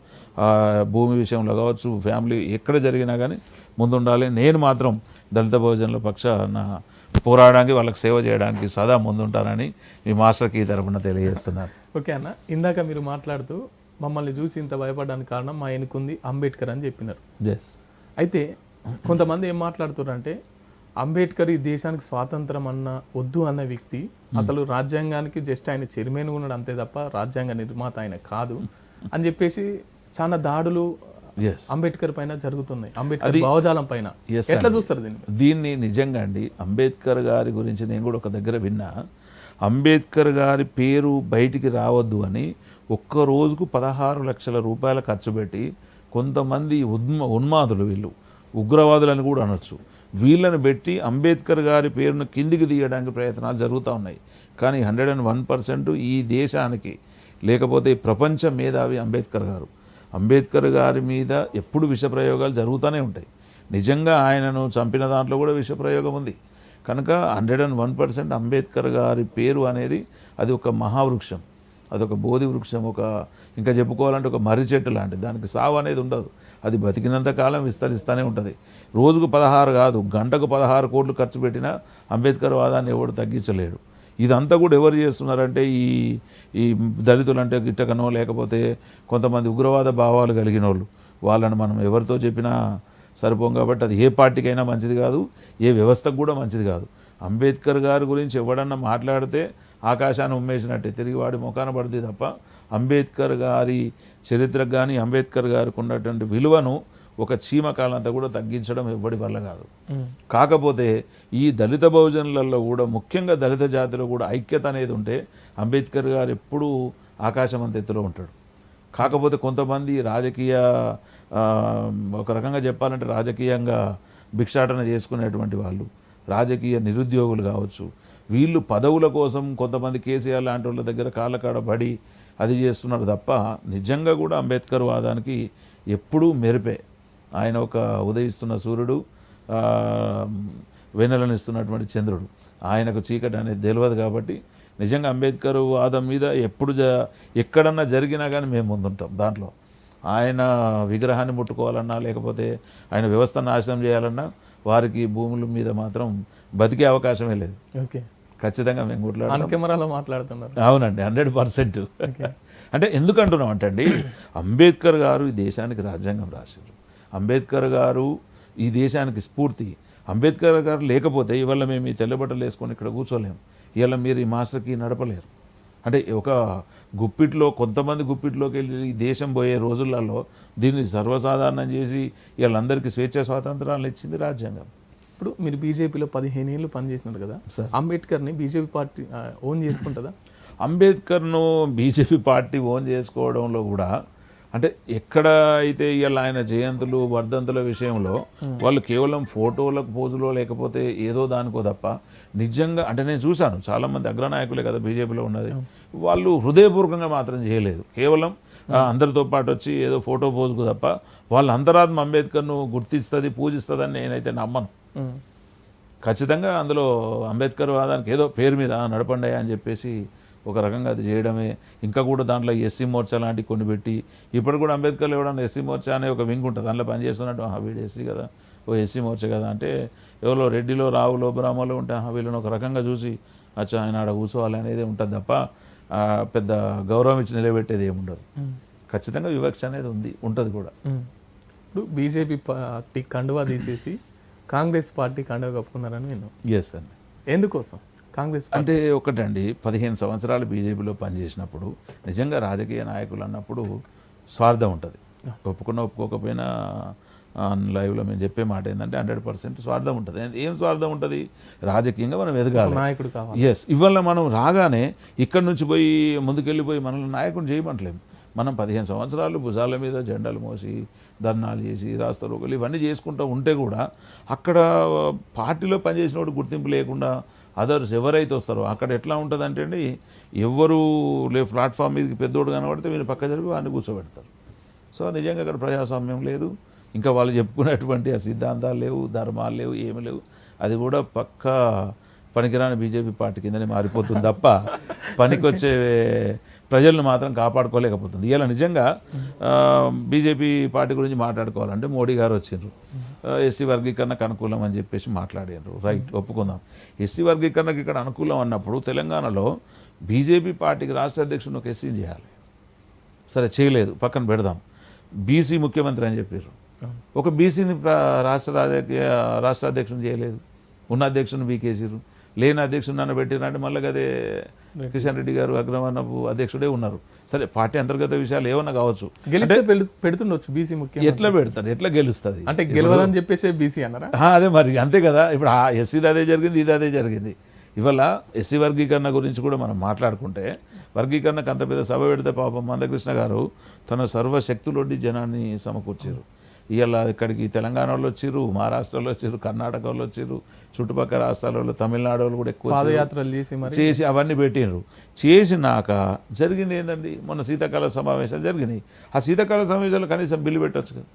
భూమి విషయంలో కావచ్చు, ఫ్యామిలీ ఎక్కడ జరిగినా కానీ ముందుండాలి. నేను మాత్రం దళిత బహుజనుల పక్షాన పోరాడడానికి, వాళ్ళకి సేవ చేయడానికి సదా ముందుంటానని మీ మాస్టర్కి ఈ తరపున తెలియజేస్తున్నాను. ఓకే అన్న, ఇందాక మీరు మాట్లాడుతూ మమ్మల్ని చూసి ఇంత భయపడడానికి కారణం మా ఎన్నుకుంది అంబేద్కర్ అని చెప్పినారు. ఎస్. అయితే కొంతమంది ఏం మాట్లాడుతున్నారంటే అంబేద్కర్ ఈ దేశానికి స్వాతంత్రం అన్న వద్దు అన్న వ్యక్తి అసలు రాజ్యాంగానికి జస్ట్ ఆయన చైర్మన్ ఉన్నాడు అంతే తప్ప రాజ్యాంగ నిర్మాత ఆయన కాదు అని చెప్పేసి చాలా దాడులు అంబేద్కర్ పైన జరుగుతున్నాయి, అంబేద్కర్ భావజాలం పైన. ఎట్లా చూస్తారు దీన్ని? నిజంగా అండి, అంబేద్కర్ గారి గురించి నేను కూడా ఒక దగ్గర విన్నా. అంబేద్కర్ గారి పేరు బయటికి రావద్దు అని ఒక్క రోజుకు 16 లక్షల రూపాయల ఖర్చు పెట్టి కొంతమంది ఉన్మాదులు, వీళ్ళు ఉగ్రవాదులని కూడా అనొచ్చు, వీళ్ళని పెట్టి అంబేద్కర్ గారి పేరును కిందికి తీయడానికి ప్రయత్నాలు జరుగుతూ ఉన్నాయి. కానీ 101% ఈ దేశానికి లేకపోతే ప్రపంచ మేధావి అంబేద్కర్ గారు. అంబేద్కర్ గారి మీద ఎప్పుడు విషప్రయోగాలు జరుగుతూనే ఉంటాయి. నిజంగా ఆయనను చంపిన దాంట్లో కూడా విషప్రయోగం ఉంది. కనుక 101% అంబేద్కర్ గారి పేరు అనేది అది ఒక మహావృక్షం, అదొక బోధి వృక్షం, ఇంకా చెప్పుకోవాలంటే ఒక మర్రి చెట్టు లాంటిది. దానికి సావు అనేది ఉండదు, అది బతికినంత కాలం విస్తరిస్తూనే ఉంటుంది. రోజుకు 16 కాదు, గంటకు 16 కోట్లు ఖర్చు పెట్టినా అంబేద్కర్ వాదాన్ని ఎవడు తగ్గించలేడు. ఇదంతా కూడా ఎవరు చేస్తున్నారంటే ఈ దళితులు అంటే గిట్టకనో లేకపోతే కొంతమంది ఉగ్రవాద భావాలు కలిగిన వాళ్ళని మనం ఎవరితో చెప్పినా సరిపోం. కాబట్టి అది ఏ పార్టీకైనా మంచిది కాదు, ఏ వ్యవస్థకు కూడా మంచిది కాదు. అంబేద్కర్ గారి గురించి ఎవడన్నా మాట్లాడితే ఆకాశాన్ని ఉమ్మేసినట్టే తిరిగి వాడి ముఖాన పడుతుంది తప్ప అంబేద్కర్ గారి చరిత్రకు కానీ అంబేద్కర్ గారికి ఉన్నటువంటి విలువను ఒక చీమకాలంతా కూడా తగ్గించడం ఎవ్వడి వల్ల కాదు. కాకపోతే ఈ దళిత బహుజనులలో కూడా ముఖ్యంగా దళిత జాతిలో కూడా ఐక్యత అనేది ఉంటే అంబేద్కర్ గారు ఎప్పుడూ ఆకాశమంత ఎత్తులో ఉంటాడు. కాకపోతే కొంతమంది రాజకీయ ఒక రకంగా చెప్పాలంటే రాజకీయంగా భిక్షాటన చేసుకునేటువంటి వాళ్ళు, రాజకీయ నిరుద్యోగులు కావచ్చు, వీళ్ళు పదవుల కోసం కొంతమంది కేసీఆర్ లాంటి వాళ్ళ దగ్గర కాళ్ళకాడ పడి అది చేస్తున్నారు తప్ప నిజంగా కూడా అంబేద్కర్ వాదానికి ఎప్పుడూ మెరిపే. ఆయన ఒక ఉదయిస్తున్న సూర్యుడు, వెన్నెలనిస్తున్నటువంటి చంద్రుడు, ఆయనకు చీకటి అనేది తెలియదు. కాబట్టి నిజంగా అంబేద్కర్ వాదం మీద ఎప్పుడు ఎక్కడన్నా జరిగినా కానీ మేము ముందుంటాం. దాంట్లో ఆయన విగ్రహాన్ని ముట్టుకోవాలన్నా లేకపోతే ఆయన వ్యవస్థను నాశనం చేయాలన్నా వారికి భూముల మీద మాత్రం బతికే అవకాశమే లేదు. ఓకే, ఖచ్చితంగా మేము కెమెరాలో మాట్లాడుతున్నారు. అవునండి, 100%. అంటే ఎందుకంటున్నాం అంటే అండి, అంబేద్కర్ గారు ఈ దేశానికి రాజ్యాంగం రాశారు. అంబేద్కర్ గారు ఈ దేశానికి స్ఫూర్తి. అంబేద్కర్ గారు లేకపోతే ఇవాళ మేము ఈ తెల్లబట్టలు వేసుకొని ఇక్కడ కూర్చోలేము. ఇవాళ మీరు ఈ మాస్టర్కి నడపలేరు. అంటే ఒక గుప్పిట్లో కొంతమంది గుప్పిట్లోకి వెళ్ళి ఈ దేశం పోయే రోజులలో దీన్ని సర్వసాధారణం చేసి వీళ్ళందరికీ స్వేచ్ఛ స్వాతంత్రాలను ఇచ్చింది రాజ్యాంగం. ఇప్పుడు మీరు బీజేపీలో 15 ఏళ్ళు పనిచేసినారు కదా, అంబేద్కర్ని బీజేపీ పార్టీ ఓన్ చేసుకుంటుందా? అంబేద్కర్ను బీజేపీ పార్టీ ఓన్ చేసుకోవడంలో కూడా అంటే ఎక్కడ అయితే ఇవాళ ఆయన జయంతులు వర్ధంతుల విషయంలో వాళ్ళు కేవలం ఫోటోలకు పోజులో లేకపోతే ఏదో దానికో తప్ప నిజంగా అంటే నేను చూశాను చాలామంది అగ్రనాయకులే కదా బీజేపీలో ఉన్నది, వాళ్ళు హృదయపూర్వకంగా మాత్రం చేయలేదు. కేవలం అందరితో పాటు వచ్చి ఏదో ఫోటో పోజుకు తప్ప వాళ్ళ అంతరాత్మ అంబేద్కర్ను గుర్తిస్తుంది, పూజిస్తుందని నేనైతే నమ్మను. ఖచ్చితంగా అందులో అంబేద్కర్ వాదానికి ఏదో పేరు మీద నడపండి అని చెప్పేసి ఒక రకంగా అది చేయడమే. ఇంకా కూడా దాంట్లో ఎస్సీ మోర్చా లాంటివి కొన్ని పెట్టి ఇప్పుడు కూడా అంబేద్కర్లో ఎవడన్నా ఎస్సీ మోర్చా అనే ఒక వింగ్ ఉంటుంది, దాంట్లో పనిచేస్తున్నట్టు వీడు ఎస్సీ కదా, ఓ ఎస్సీ మోర్చా కదా అంటే ఎవరో రెడ్డిలో రావులో బ్రాహ్మలో ఉంటే వీళ్ళని ఒక రకంగా చూసి అచ్చా ఆయన ఆడ కూర్చోవాలి అనేది ఉంటుంది తప్ప పెద్ద గౌరవం ఇచ్చి నిలబెట్టేది ఏముండదు. ఖచ్చితంగా వివక్ష అనేది ఉంటుంది కూడా. ఇప్పుడు బీజేపీ పార్టీ కండువా తీసేసి కాంగ్రెస్ పార్టీ కండువా కప్పుకున్నారని నేను. ఎస్ అండి. ఎందుకోసం కాంగ్రెస్ అంటే ఒకటండి, 15 సంవత్సరాలు బీజేపీలో పనిచేసినప్పుడు నిజంగా రాజకీయ నాయకులు అన్నప్పుడు స్వార్థం ఉంటుంది. ఒప్పుకోకపోయినా లైవ్లో మేము చెప్పే మాట ఏంటంటే 100% స్వార్థం ఉంటుంది. ఏం స్వార్థం ఉంటుంది? రాజకీయంగా మనం ఎదగాలి, నాయకుడు కావాలి. ఎస్, ఇవాళ మనం రాగానే ఇక్కడి నుంచి పోయి ముందుకెళ్ళిపోయి మనల్ని నాయకుడిని చేయమంటలేము. మనం 15 సంవత్సరాలు భుజాల మీద జెండాలు మోసి ధర్నాలు చేసి రాస్తారోకలు ఇవన్నీ చేసుకుంటూ ఉంటే కూడా అక్కడ పార్టీలో పనిచేసిన వాడు గుర్తింపు లేకుండా అదర్స్ ఎవరైతే వస్తారో అక్కడ ఎట్లా ఉంటుంది అంటే అండి, ఎవరు ప్లాట్ఫామ్ మీదకి పెద్దోడు కనబడితే మీరు పక్క జరిపి వాడిని కూర్చోబెడతారు. సో నిజంగా అక్కడ ప్రజాస్వామ్యం లేదు, ఇంకా వాళ్ళు చెప్పుకునేటువంటి ఆ సిద్ధాంతాలు లేవు, ధర్మాలు లేవు, ఏమి లేవు. అది కూడా పక్కా పనికిరాని బీజేపీ పార్టీ కిందనే మారిపోతుంది తప్ప పనికొచ్చే ప్రజలను మాత్రం కాపాడుకోలేకపోతుంది. ఇలా నిజంగా బీజేపీ పార్టీ గురించి మాట్లాడుకోవాలంటే మోడీ గారు వచ్చిండ్రు, ఎస్సీ వర్గీకరణకు అనుకూలం అని చెప్పేసి మాట్లాడారు. రైట్, ఒప్పుకుందాం. ఎస్సీ వర్గీకరణకు ఇక్కడ అనుకూలం అన్నప్పుడు తెలంగాణలో బీజేపీ పార్టీకి రాష్ట్ర అధ్యక్షుడిని ఒక ఎస్సీని చేయాలి. సరే చేయలేదు, పక్కన పెడదాం. బీసీ ముఖ్యమంత్రి అని చెప్పారు, ఒక బీసీని రాష్ట్ర అధ్యక్షుని చేయలేదు. ఉన్న అధ్యక్షుని బీకేసారు, లేని అధ్యక్షుని నన్ను పెట్టిరంటే మళ్ళీ అదే కిషన్ రెడ్డి గారు అగ్రవర్ణపు అధ్యక్షుడే ఉన్నారు. సరే పార్టీ అంతర్గత విషయాలు ఏమన్నా కావచ్చు, గెలిస్తే పెడుతుండొచ్చు బీసీ ముఖ్యం. ఎట్లా పెడతారు, ఎట్లా గెలుస్తుంది అంటే గెలవదని చెప్పేసి బీసీ అన్నారా? అదే మరి అంతే కదా. ఇప్పుడు ఆ ఎస్సీది అదే జరిగింది, ఇది అదే జరిగింది. ఇవాళ ఎస్సీ వర్గీకరణ గురించి కూడా మనం మాట్లాడుకుంటే, వర్గీకరణకు అంత పెద్ద సభ పెడితే పాపం మందకృష్ణ గారు తన సర్వశక్తులొడ్డి జనాన్ని సమకూర్చారు. ఇవాళ ఇక్కడికి తెలంగాణలో వచ్చిర్రు, మహారాష్ట్రలో వచ్చిర్రు, కర్ణాటకలో వచ్చిర్రు, చుట్టుపక్కల రాష్ట్రాలలో తమిళనాడు వాళ్ళు కూడా ఎక్కువ పాదయాత్రలు చేసి అవన్నీ పెట్టినరు. చేసినాక జరిగింది ఏంటండి, మొన్న శీతాకాల సమావేశాలు జరిగినాయి. ఆ శీతాకాల సమావేశాలు కనీసం బిల్లు పెట్టచ్చు కదా.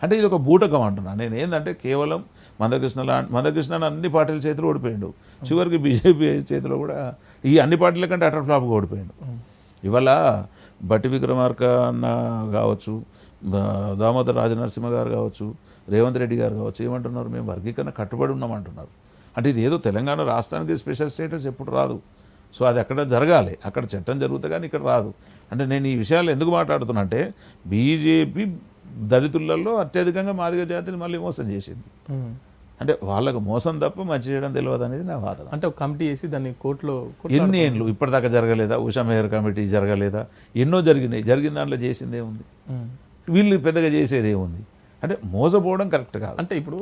అంటే ఇది ఒక బూటకం అంటున్నాను నేను. ఏంటంటే కేవలం మందకృష్ణ అన్ని పార్టీల చేతిలో ఓడిపోయాడు, చివరికి బీజేపీ చేతిలో కూడా ఈ అన్ని పార్టీల కంటే అటర్ ఫ్లాప్గా ఓడిపోయాడు. ఇవాళ బట్టి విక్రమార్క అన్న కావచ్చు, దామోదర్ రాజనరసింహ గారు కావచ్చు, రేవంత్ రెడ్డి గారు కావచ్చు, ఏమంటున్నారు, మేము వర్గీకరణ కట్టుబడి ఉన్నామంటున్నారు. అంటే ఇది ఏదో తెలంగాణ రాష్ట్రానికి స్పెషల్ స్టేటస్ ఎప్పుడు రాదు. సో అది అక్కడ జరగాలి, అక్కడ చట్టం జరుగుతుంది, కానీ ఇక్కడ రాదు. అంటే నేను ఈ విషయాలు ఎందుకు మాట్లాడుతున్నా అంటే, బీజేపీ దళితులలో అత్యధికంగా మాదిగ జాతిని మళ్ళీ మోసం చేసింది. అంటే వాళ్ళకు మోసం తప్ప మంచి చేయడం తెలియదు అనేది నా వాదన. అంటే ఒక కమిటీ చేసి దాన్ని కోర్టులో ఎన్ని ఏళ్ళు ఇప్పటిదాకా జరగలేదా? ఉషా మేయర్ కమిటీ జరగలేదా? ఎన్నో జరిగినాయి. జరిగిన దాంట్లో చేసింది ఏముంది? వీళ్ళు పెద్దగా చేసేది ఏముంది? అంటే మోసపోవడం కరెక్ట్ కాదు. అంటే ఇప్పుడు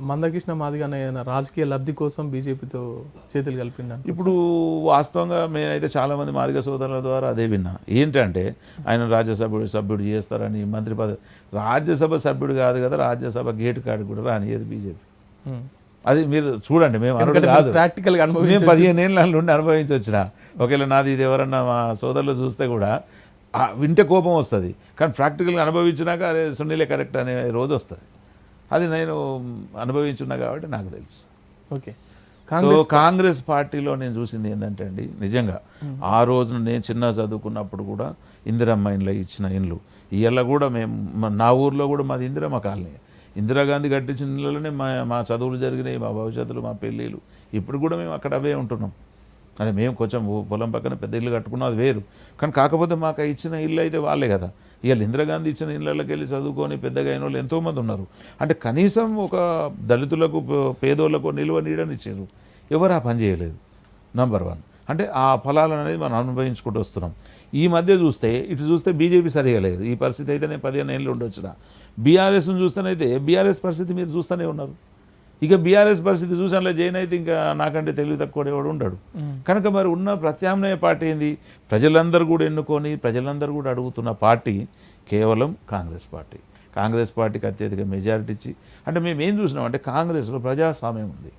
మందకృష్ణ మాదిగ రాజకీయ లబ్ధి కోసం బీజేపీతో చేతులు కలిపిండ. ఇప్పుడు వాస్తవంగా నేనైతే చాలామంది మాదిగ సోదరుల ద్వారా అదే విన్నా. ఏంటంటే ఆయన రాజ్యసభ సభ్యుడు చేస్తారని, మంత్రి పదవి, రాజ్యసభ సభ్యుడు కాదు కదా, రాజ్యసభ గేటు కాడికి కూడా రానియదు బీజేపీ. అది మీరు చూడండి, మేము అనుకుంటే కాదు, ప్రాక్టికల్గా మేము 15 ఏళ్ళ నుండి అనుభవించి వచ్చిన. ఒకవేళ నాది ఇది ఎవరన్నా మా సోదరులు చూస్తే కూడా వింటే కోపం వస్తుంది, కానీ ప్రాక్టికల్గా అనుభవించినాక అరే సున్నీలే కరెక్ట్ అనే రోజు వస్తుంది. అది నేను అనుభవించున్నా కాబట్టి నాకు తెలుసు. ఓకే. సో కాంగ్రెస్ పార్టీలో నేను చూసింది ఏంటంటే అండి, నిజంగా ఆ రోజున నేను చిన్న చదువుకున్నప్పుడు కూడా ఇందిరమ్మ ఇండ్లు ఇచ్చిన ఇండ్లు, ఇవాళ కూడా మేము నా ఊర్లో కూడా మాది ఇందిరమ్మ కాలనీ, ఇందిరాగాంధీ కట్టించిన ఇళ్ళలోనే మా చదువులు జరిగినాయి, మా భవిష్యత్తులు, మా పెళ్ళిళ్ళు. ఇప్పుడు కూడా మేము అక్కడ అవే ఉంటున్నాం. అంటే మేము కొంచెం పొలం పక్కన పెద్ద ఇల్లు కట్టుకున్నాం, అది వేరు. కానీ కాకపోతే మాకు ఇచ్చిన ఇల్లు అయితే వాళ్ళే కదా. ఇవాళ ఇందిరాగాంధీ ఇచ్చిన ఇళ్ళకి వెళ్ళి చదువుకొని పెద్దగా అయిన వాళ్ళు ఎంతోమంది ఉన్నారు. అంటే కనీసం ఒక దళితులకు, పేదోళ్లకు నిలువ నీడనిచ్చారు. ఎవరు ఆ పని చేయలేదు. నంబర్ 1. అంటే ఆ ఫలాలను అనేది మనం అనుభవించుకుంటూ వస్తున్నాం. ఈ మధ్య చూస్తే బీజేపీ సరిగా లేదు. ఈ పరిస్థితి అయితే నేను 15 ఏళ్ళు ఉండొచ్చిన. బీఆర్ఎస్ను చూస్తేనైతే బీఆర్ఎస్ పరిస్థితి మీరు చూస్తూనే ఉన్నారు. ఇక బీఆర్ఎస్ పరిస్థితి చూసానులే జైన్ అయితే ఇంకా నాకంటే తెలివి తక్కువ ఎవడు ఉండడు. కనుక మరి ఉన్న ప్రత్యామ్నాయ పార్టీ ఏంది? ప్రజలందరూ కూడా ఎన్నుకొని ప్రజలందరూ కూడా అడుగుతున్న పార్టీ కేవలం కాంగ్రెస్ పార్టీ. కాంగ్రెస్ పార్టీకి అత్యధిక మెజారిటీ ఇచ్చి, అంటే మేము ఏం చూసినామంటే కాంగ్రెస్లో ప్రజాస్వామ్యం ఉంది.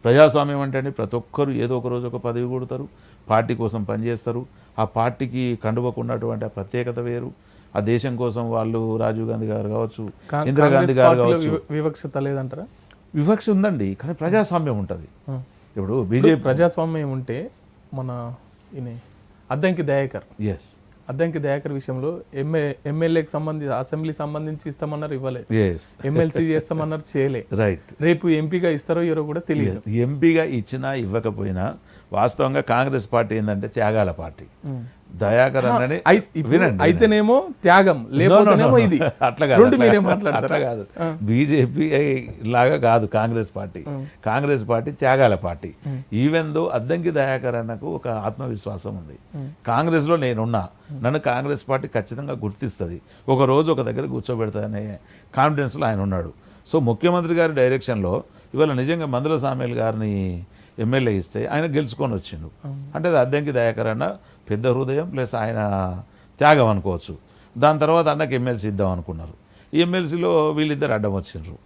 ప్రజాస్వామ్యం అంటే అండి, ప్రతి ఒక్కరు ఏదో ఒక రోజు ఒక పదవి కొడతారు, పార్టీ కోసం పనిచేస్తారు. ఆ పార్టీకి కండువకున్నటువంటి ఆ ప్రత్యేకత వేరు. ఆ దేశం కోసం వాళ్ళు రాజీవ్ గాంధీ గారు కావచ్చు, ఇందిరాగాంధీ గారు కావచ్చు. వివక్షత లేదంటారా? వివక్ష ఉందండి, కానీ ప్రజాస్వామ్యం ఉంటుంది. ఇప్పుడు బీజేపీ ప్రజాస్వామ్యం ఉంటే మన అద్దంకి దయాకర్ విషయంలో ఎమ్మెల్యేకి సంబంధించి, అసెంబ్లీ సంబంధించి ఇస్తామన్నారు, ఇవ్వలేదు. ఎమ్మెల్సీ చేస్తామన్నారు, చేయలే. రైట్. రేపు ఎంపీగా ఇస్తారో ఎవరో కూడా తెలియదు. ఎంపీగా ఇచ్చినా ఇవ్వకపోయినా వాస్తవంగా కాంగ్రెస్ పార్టీ ఏంటంటే త్యాగాల పార్టీ. దయాకర్ అన్ననే వినండి, అయితేనేమో త్యాగం, లేకపోతేనేమో ఇది. అట్లా కాదు. బీజేపీ లాగా కాదు కాంగ్రెస్ పార్టీ. కాంగ్రెస్ పార్టీ త్యాగాల party. Even though Addanki Dayakar అన్నకు ఒక ఆత్మవిశ్వాసం ఉంది. కాంగ్రెస్లో నేనున్నా, నన్ను కాంగ్రెస్ పార్టీ ఖచ్చితంగా గుర్తిస్తుంది, ఒక రోజు ఒక దగ్గర కూర్చోబెడతానే కాన్ఫిడెన్స్లో ఆయన ఉన్నాడు. సో ముఖ్యమంత్రి గారి డైరెక్షన్లో ఇవాళ నిజంగా మందుల సామేల్ గారిని ఎమ్మెల్యే ఇస్తే ఆయన గెలుచుకొని వచ్చిండు. అంటే అది అద్దంకి దయాకర్ అన్న పెద్ద హృదయం ప్లస్ ఆయన త్యాగం అనుకోవచ్చు. దాని తర్వాత అన్నకి ఎమ్మెల్సీ ఇద్దాం అనుకున్నారు. ఈ ఎమ్మెల్సీలో వీళ్ళిద్దరు అడ్డం వచ్చిండ్రు,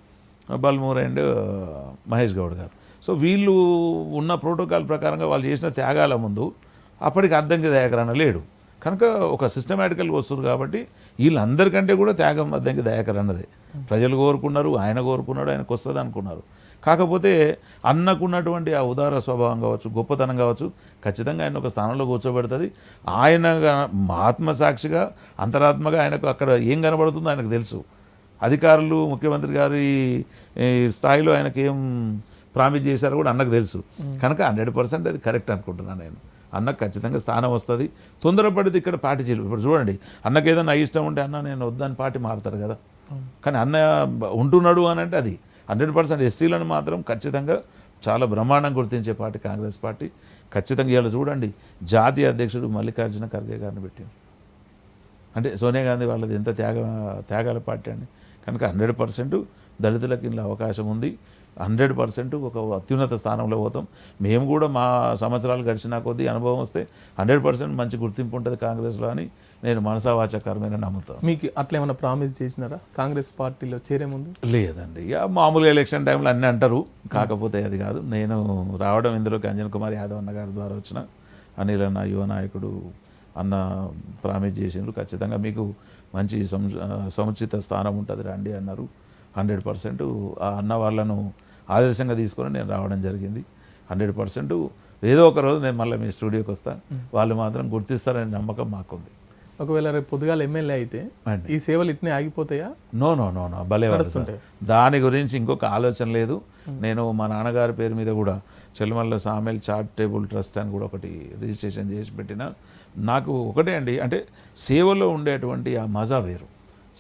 బల్మూర్ అండ్ మహేష్ గౌడ్ గారు. సో వీళ్ళు ఉన్న ప్రోటోకాల్ ప్రకారంగా వాళ్ళు చేసిన త్యాగాల ముందు అప్పటికి అద్దంకి దయాకర్ అన్న లేడు. కనుక ఒక సిస్టమేటికల్గా వస్తుంది కాబట్టి వీళ్ళందరికంటే కూడా త్యాగం అద్దంకి దయాకర్ అన్నదే. ప్రజలు కోరుకున్నారు, ఆయన కోరుకున్నాడు, ఆయనకు వస్తుంది అనుకున్నారు. కాకపోతే అన్నకున్నటువంటి ఆ ఉదార స్వభావం కావచ్చు, గొప్పతనం కావచ్చు, ఖచ్చితంగా ఆయన ఒక స్థానంలో కూర్చోబెడుతుంది. ఆయన ఆత్మసాక్షిగా, అంతరాత్మగా ఆయనకు అక్కడ ఏం కనబడుతుందో ఆయనకు తెలుసు. అధికారులు, ముఖ్యమంత్రి గారి స్థాయిలో ఆయనకి ఏం ప్రామిస్ చేశారో కూడా అన్నకు తెలుసు. కనుక 100% అది కరెక్ట్ అనుకుంటున్నాను నేను. అన్నకు ఖచ్చితంగా స్థానం వస్తుంది. తొందరపడితే ఇక్కడ పార్టీ చేయలేదు. ఇప్పుడు చూడండి, అన్నకు ఏదైనా ఇష్టం ఉంటే అన్న నేను వద్దని పార్టీ మారుతారు కదా. కానీ అన్న ఉంటున్నాడు అని అంటే 100% ఎస్సీలను మాత్రం ఖచ్చితంగా చాలా బ్రహ్మాండంగా గుర్తించే పార్టీ కాంగ్రెస్ పార్టీ. ఖచ్చితంగా ఇలా చూడండి, జాతీయ అధ్యక్షుడు మల్లికార్జున ఖర్గే గారిని పెట్టారు. అంటే సోనియా గాంధీ వాళ్ళది ఎంత త్యాగాల పార్టీ అండి. కనుక 100% దళితులకు ఇందులో అవకాశం ఉంది. 100% ఒక అత్యున్నత స్థానంలో పోతాం. మేము కూడా మా సంవత్సరాలు గడిచినా కొద్దీ అనుభవం వస్తే 100% మంచి గుర్తింపు ఉంటుంది కాంగ్రెస్లో అని నేను మనసావాచకరమైన నమ్ముతాను. మీకు అట్లా ఏమైనా ప్రామిస్ చేసినారా కాంగ్రెస్ పార్టీలో చేరే ముందు? లేదండి, ఇక మామూలుగా ఎలక్షన్ టైంలో అన్నీ అంటారు, కాకపోతే అది కాదు. నేను రావడం ఇందులోకి అంజన్ కుమార్ యాదవ్ అన్న గారి ద్వారా వచ్చిన. అనిల్ అన్న యువ నాయకుడు అన్న ప్రామిస్ చేసిండ్రు, ఖచ్చితంగా మీకు మంచి సముచిత స్థానం ఉంటుంది రండి అన్నారు. 100% ఆ అన్న వాళ్ళను ఆదర్శంగా తీసుకొని నేను రావడం జరిగింది. 100% ఏదో ఒక రోజు నేను మళ్ళీ మీ స్టూడియోకి వస్తాను, వాళ్ళు మాత్రం గుర్తిస్తారనే నమ్మకం మాకుంది. ఒకవేళ రేపు పొద్దుగాల ఎమ్మెల్యే అయితే ఈ సేవలు ఇట్నే ఆగిపోతాయా? నో భలే వస్తుంది. దాని గురించి ఇంకొక ఆలోచన లేదు. నేను మా నాన్నగారి పేరు మీద కూడా చెల్మల్ల సామెల్ చారిటబుల్ ట్రస్ట్ అని కూడా ఒకటి రిజిస్ట్రేషన్ చేసి పెట్టిన. నాకు ఒకటే అండి, అంటే సేవలో ఉండేటువంటి ఆ మజా వేరు,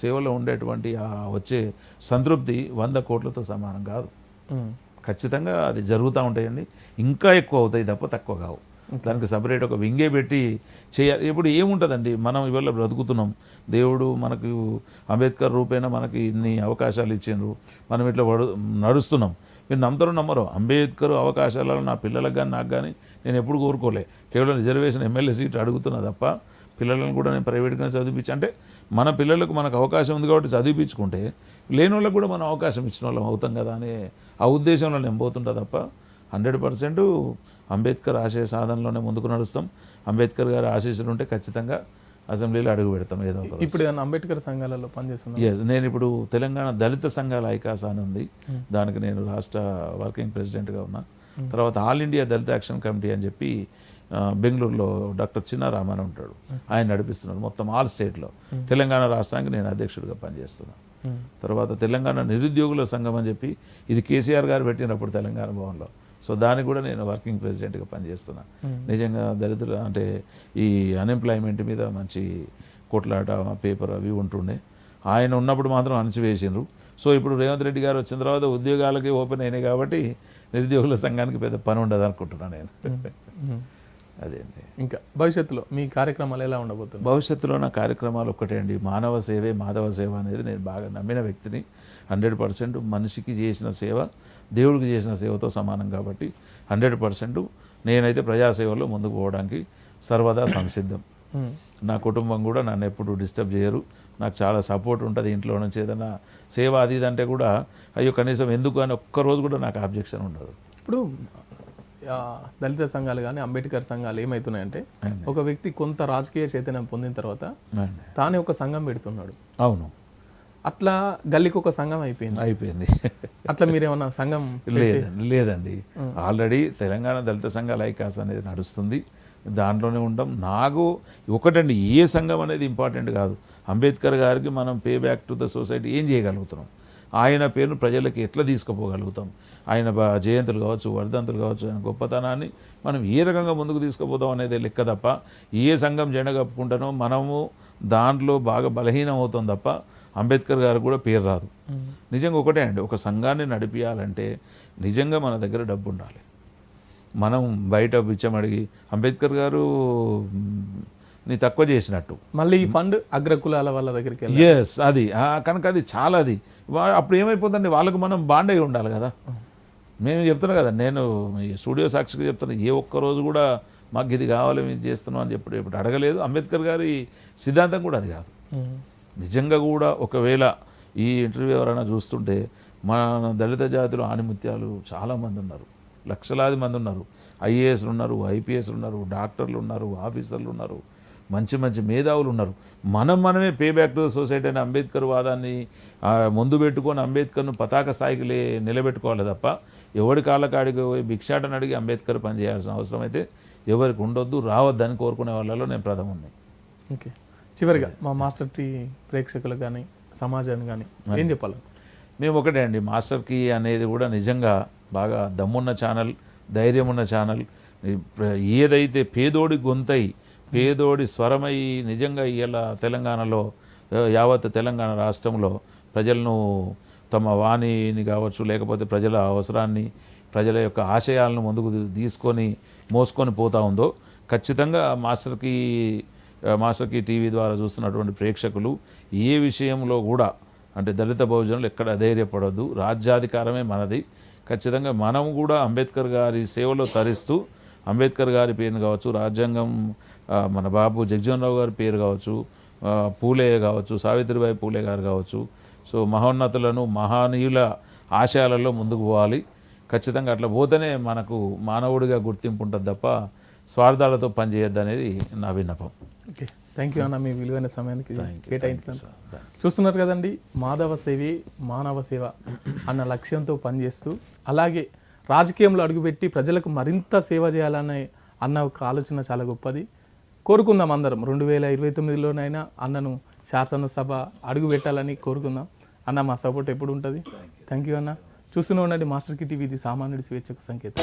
సేవలో ఉండేటువంటి ఆ వచ్చే సంతృప్తి 100 కోట్లతో సమానం కాదు. ఖచ్చితంగా అది జరుగుతూ ఉంటాయండి, ఇంకా ఎక్కువ అవుతాయి తప్ప తక్కువ కావు. దానికి సపరేట్ ఒక వింగే పెట్టి చేయాలి. ఇప్పుడు ఏముంటుందండి, మనం ఇవాళ బ్రతుకుతున్నాం, దేవుడు మనకు అంబేద్కర్ రూపేణ మనకి ఇన్ని అవకాశాలు ఇచ్చిండ్రు, మనం ఇట్లా నడుస్తున్నాం. మీరు నమ్ముతారో నమ్మరో, అంబేద్కర్ అవకాశాలలో నా పిల్లలకు కానీ నాకు కానీ నేను ఎప్పుడు కోరుకోలే. కేవలం రిజర్వేషన్ ఎమ్మెల్యే సీట్ అడుగుతున్నా తప్ప పిల్లలను కూడా నేను ప్రైవేట్గా చదివించి, అంటే మన పిల్లలకు మనకు అవకాశం ఉంది కాబట్టి చదివించుకుంటే లేని వాళ్ళకు కూడా మనం అవకాశం ఇచ్చిన వాళ్ళం అవుతాం కదా అనే ఆ ఉద్దేశంలో నేను పోతుంటా తప్ప 100% అంబేద్కర్ ఆశయ సాధనలోనే ముందుకు నడుస్తాం. అంబేద్కర్ గారి ఆశీస్సులు ఉంటే ఖచ్చితంగా అసెంబ్లీలో అడుగు పెడతాం ఏదో ఒక. ఇప్పుడు అంబేద్కర్ సంఘాలలో పనిచేస్తున్నాను. ఎస్, నేను ఇప్పుడు తెలంగాణ దళిత సంఘాల ఐకాస అని ఉంది, దానికి నేను రాష్ట్ర వర్కింగ్ ప్రెసిడెంట్గా ఉన్నా. తర్వాత ఆల్ ఇండియా దళిత యాక్షన్ కమిటీ అని చెప్పి బెంగళూరులో డాక్టర్ చిన్నారామ్ అని ఉంటాడు, ఆయన నడిపిస్తున్నాడు మొత్తం ఆల్ స్టేట్లో. తెలంగాణ రాష్ట్రానికి నేను అధ్యక్షుడిగా పనిచేస్తున్నాను. తర్వాత తెలంగాణ నిరుద్యోగుల సంఘం అని చెప్పి ఇది కేసీఆర్ గారు పెట్టినప్పుడు తెలంగాణ భవన్లో, సో దానికి కూడా నేను వర్కింగ్ ప్రెసిడెంట్గా పనిచేస్తున్నా. నిజంగా దళితులు అంటే ఈ అన్ఎంప్లాయ్మెంట్ మీద మంచి కొట్లాట పేపర్ అవి ఉంటుండే, ఆయన ఉన్నప్పుడు మాత్రం అణచివేసిండ్రు. సో ఇప్పుడు రేవంత్ రెడ్డి గారు వచ్చిన తర్వాత ఉద్యోగాలకి ఓపెన్ అయినాయి కాబట్టి నిరుద్యోగుల సంఘానికి పెద్ద పని ఉండదు అనుకుంటున్నాను నేను. అదే అండి. ఇంకా భవిష్యత్తులో మీ కార్యక్రమాలు ఎలా ఉండబోతుంది? భవిష్యత్తులో నా కార్యక్రమాలు ఒక్కటే అండి, మానవ సేవే మాధవ సేవ అనేది నేను బాగా నమ్మిన వ్యక్తిని. 100% మనిషికి చేసిన సేవ దేవుడికి చేసిన సేవతో సమానం కాబట్టి 100% నేనైతే ప్రజాసేవలో ముందుకు పోవడానికి సర్వదా సంసిద్ధం. నా కుటుంబం కూడా నన్ను ఎప్పుడు డిస్టర్బ్ చేయరు, నాకు చాలా సపోర్ట్ ఉంటుంది. ఇంట్లో నుంచి ఏదైనా సేవ అది ఇదంటే కూడా అయ్యో కనీసం ఎందుకు అని ఒక్కరోజు కూడా నాకు ఆబ్జెక్షన్ ఉండదు. ఇప్పుడు దళిత సంఘాలు కానీ అంబేద్కర్ సంఘాలు ఏమవుతున్నాయంటే ఒక వ్యక్తి కొంత రాజకీయ చైతన్యం పొందిన తర్వాత తానే ఒక సంఘం పెడుతున్నాడు. అవును, అట్లా గల్లీకి ఒక సంఘం అయిపోయింది. అట్లా మీరేమన్నా సంఘం? లేదండి, ఆల్రెడీ తెలంగాణ దళిత సంఘాల ఐకాస్ అనేది నడుస్తుంది, దాంట్లోనే ఉంటాం. నాకు ఒకటండి, ఏ సంఘం అనేది ఇంపార్టెంట్ కాదు. అంబేద్కర్ గారికి మనం pay back to the society ఏం చేయగలుగుతున్నాం, ఆయన పేరును ప్రజలకు ఎట్లా తీసుకుపోగలుగుతాం, ఆయన జయంతులు కావచ్చు వర్ధంతులు కావచ్చు, ఆయన గొప్పతనాన్ని మనం ఏ రకంగా ముందుకు తీసుకుపోతాం అనేది లెక్క తప్ప ఏ సంఘం జెండా కప్పుకుంటానో మనము దాంట్లో బాగా బలహీనం అవుతాం తప్ప అంబేద్కర్ గారు కూడా పేరు రాదు. నిజంగా ఒకటే అండి, ఒక సంఘాన్ని నడిపించాలంటే నిజంగా మన దగ్గర డబ్బు ఉండాలి. మనం బయట బిచ్చమడిగి అంబేద్కర్ గారు నీ తక్కువ చేసినట్టు మళ్ళీ ఈ ఫండ్ అగ్రకులాల వాళ్ళ దగ్గరికి ఎస్ అది కనుక అది చాలా అది అప్పుడు ఏమైపోతుందండి, వాళ్ళకు మనం బాండ్ అయి ఉండాలి కదా. మేము చెప్తున్నాం కదా, నేను ఈ స్టూడియో సాక్షిగా చెప్తున్నా, ఏ ఒక్కరోజు కూడా మాకు ఇది కావాలి మేము చేస్తున్నాం అని ఎప్పుడు అడగలేదు. అంబేద్కర్ గారి సిద్ధాంతం కూడా అది కాదు. నిజంగా కూడా ఒకవేళ ఈ ఇంటర్వ్యూ ఎవరైనా చూస్తుంటే మన దళిత జాతిలో ఆణిముత్యాలు చాలామంది ఉన్నారు, లక్షలాది మంది ఉన్నారు. ఐఏఎస్లు ఉన్నారు, ఐపీఎస్లు ఉన్నారు, డాక్టర్లు ఉన్నారు, ఆఫీసర్లు ఉన్నారు, మంచి మంచి మేధావులు ఉన్నారు. మనమే pay back to the society అని అంబేద్కర్ వాదాన్ని ముందు పెట్టుకొని అంబేద్కర్ను పతాక స్థాయికి నిలబెట్టుకోవాలి తప్ప ఎవరి కాళ్ళకాడికి పోయి భిక్షాటన అడిగి అంబేద్కర్ పనిచేయాల్సిన అవసరం అయితే ఎవరికి ఉండొద్దు, రావద్దని కోరుకునే వాళ్ళలో నేను ప్రథముని. ఓకే, చివరిగా మా మాస్టర్ టీ ప్రేక్షకులకు కానీ సమాజానికి కానీ ఏం చెప్పాలి? మేము ఒకటే అండి, మాస్టర్ కీ అనేది కూడా నిజంగా బాగా దమ్మున్న ఛానల్, ధైర్యం ఉన్న ఛానల్. ఏదైతే పేదోడి గొంతై పేదోడి స్వరమై నిజంగా ఇలా తెలంగాణలో యావత్ తెలంగాణ రాష్ట్రంలో ప్రజలను తమ వాణిని కావచ్చు, లేకపోతే ప్రజల అవసరాన్ని, ప్రజల యొక్క ఆశయాలను ముందుకు తీసుకొని మోసుకొని పోతూ ఉందో, ఖచ్చితంగా మాస్టర్కి టీవీ ద్వారా చూస్తున్నటువంటి ప్రేక్షకులు ఏ విషయంలో కూడా అంటే దళిత బహుజనులు ఎక్కడ అధైర్యపడొద్దు, రాజ్యాధికారమే మనది. ఖచ్చితంగా మనం కూడా అంబేద్కర్ గారి సేవలో తరిస్తూ అంబేద్కర్ గారి పేరుని కావచ్చు, రాజ్యాంగం మన బాబు జగజీవన్ రావు గారి పేరు కావచ్చు, పూలే కావచ్చు, సావిత్రిబాయి పూలే గారు కావచ్చు, సో మహోన్నతులను మహనీయుల ఆశయాలలో ముందుకు పోవాలి. ఖచ్చితంగా అట్లా పోతేనే మనకు మానవుడిగా గుర్తింపు ఉంటుంది తప్ప స్వార్థాలతో పనిచేయద్దు అనేది నా విన్నపం. ఓకే, థ్యాంక్ యూ అన్న, మీ విలువైన సమయానికి కేటాయించిన. చూస్తున్నారు కదండి, మాధవ సేవే మానవ సేవ అన్న లక్ష్యంతో పనిచేస్తూ అలాగే రాజకీయంలో అడుగుపెట్టి ప్రజలకు మరింత సేవ చేయాలనే అన్న ఒక ఆలోచన చాలా గొప్పది. కోరుకుందాం అందరం 2029లోనైనా అన్నను శాసనసభ అడుగు పెట్టాలని కోరుకుందాం. అన్న మా సపోర్ట్ ఎప్పుడు ఉంటుంది. థ్యాంక్ యూ అన్న. చూస్తూనే ఉండండి మాస్టర్ కి టీవీ, ఇది సామాన్యుడి స్వేచ్ఛకు సంకేతం.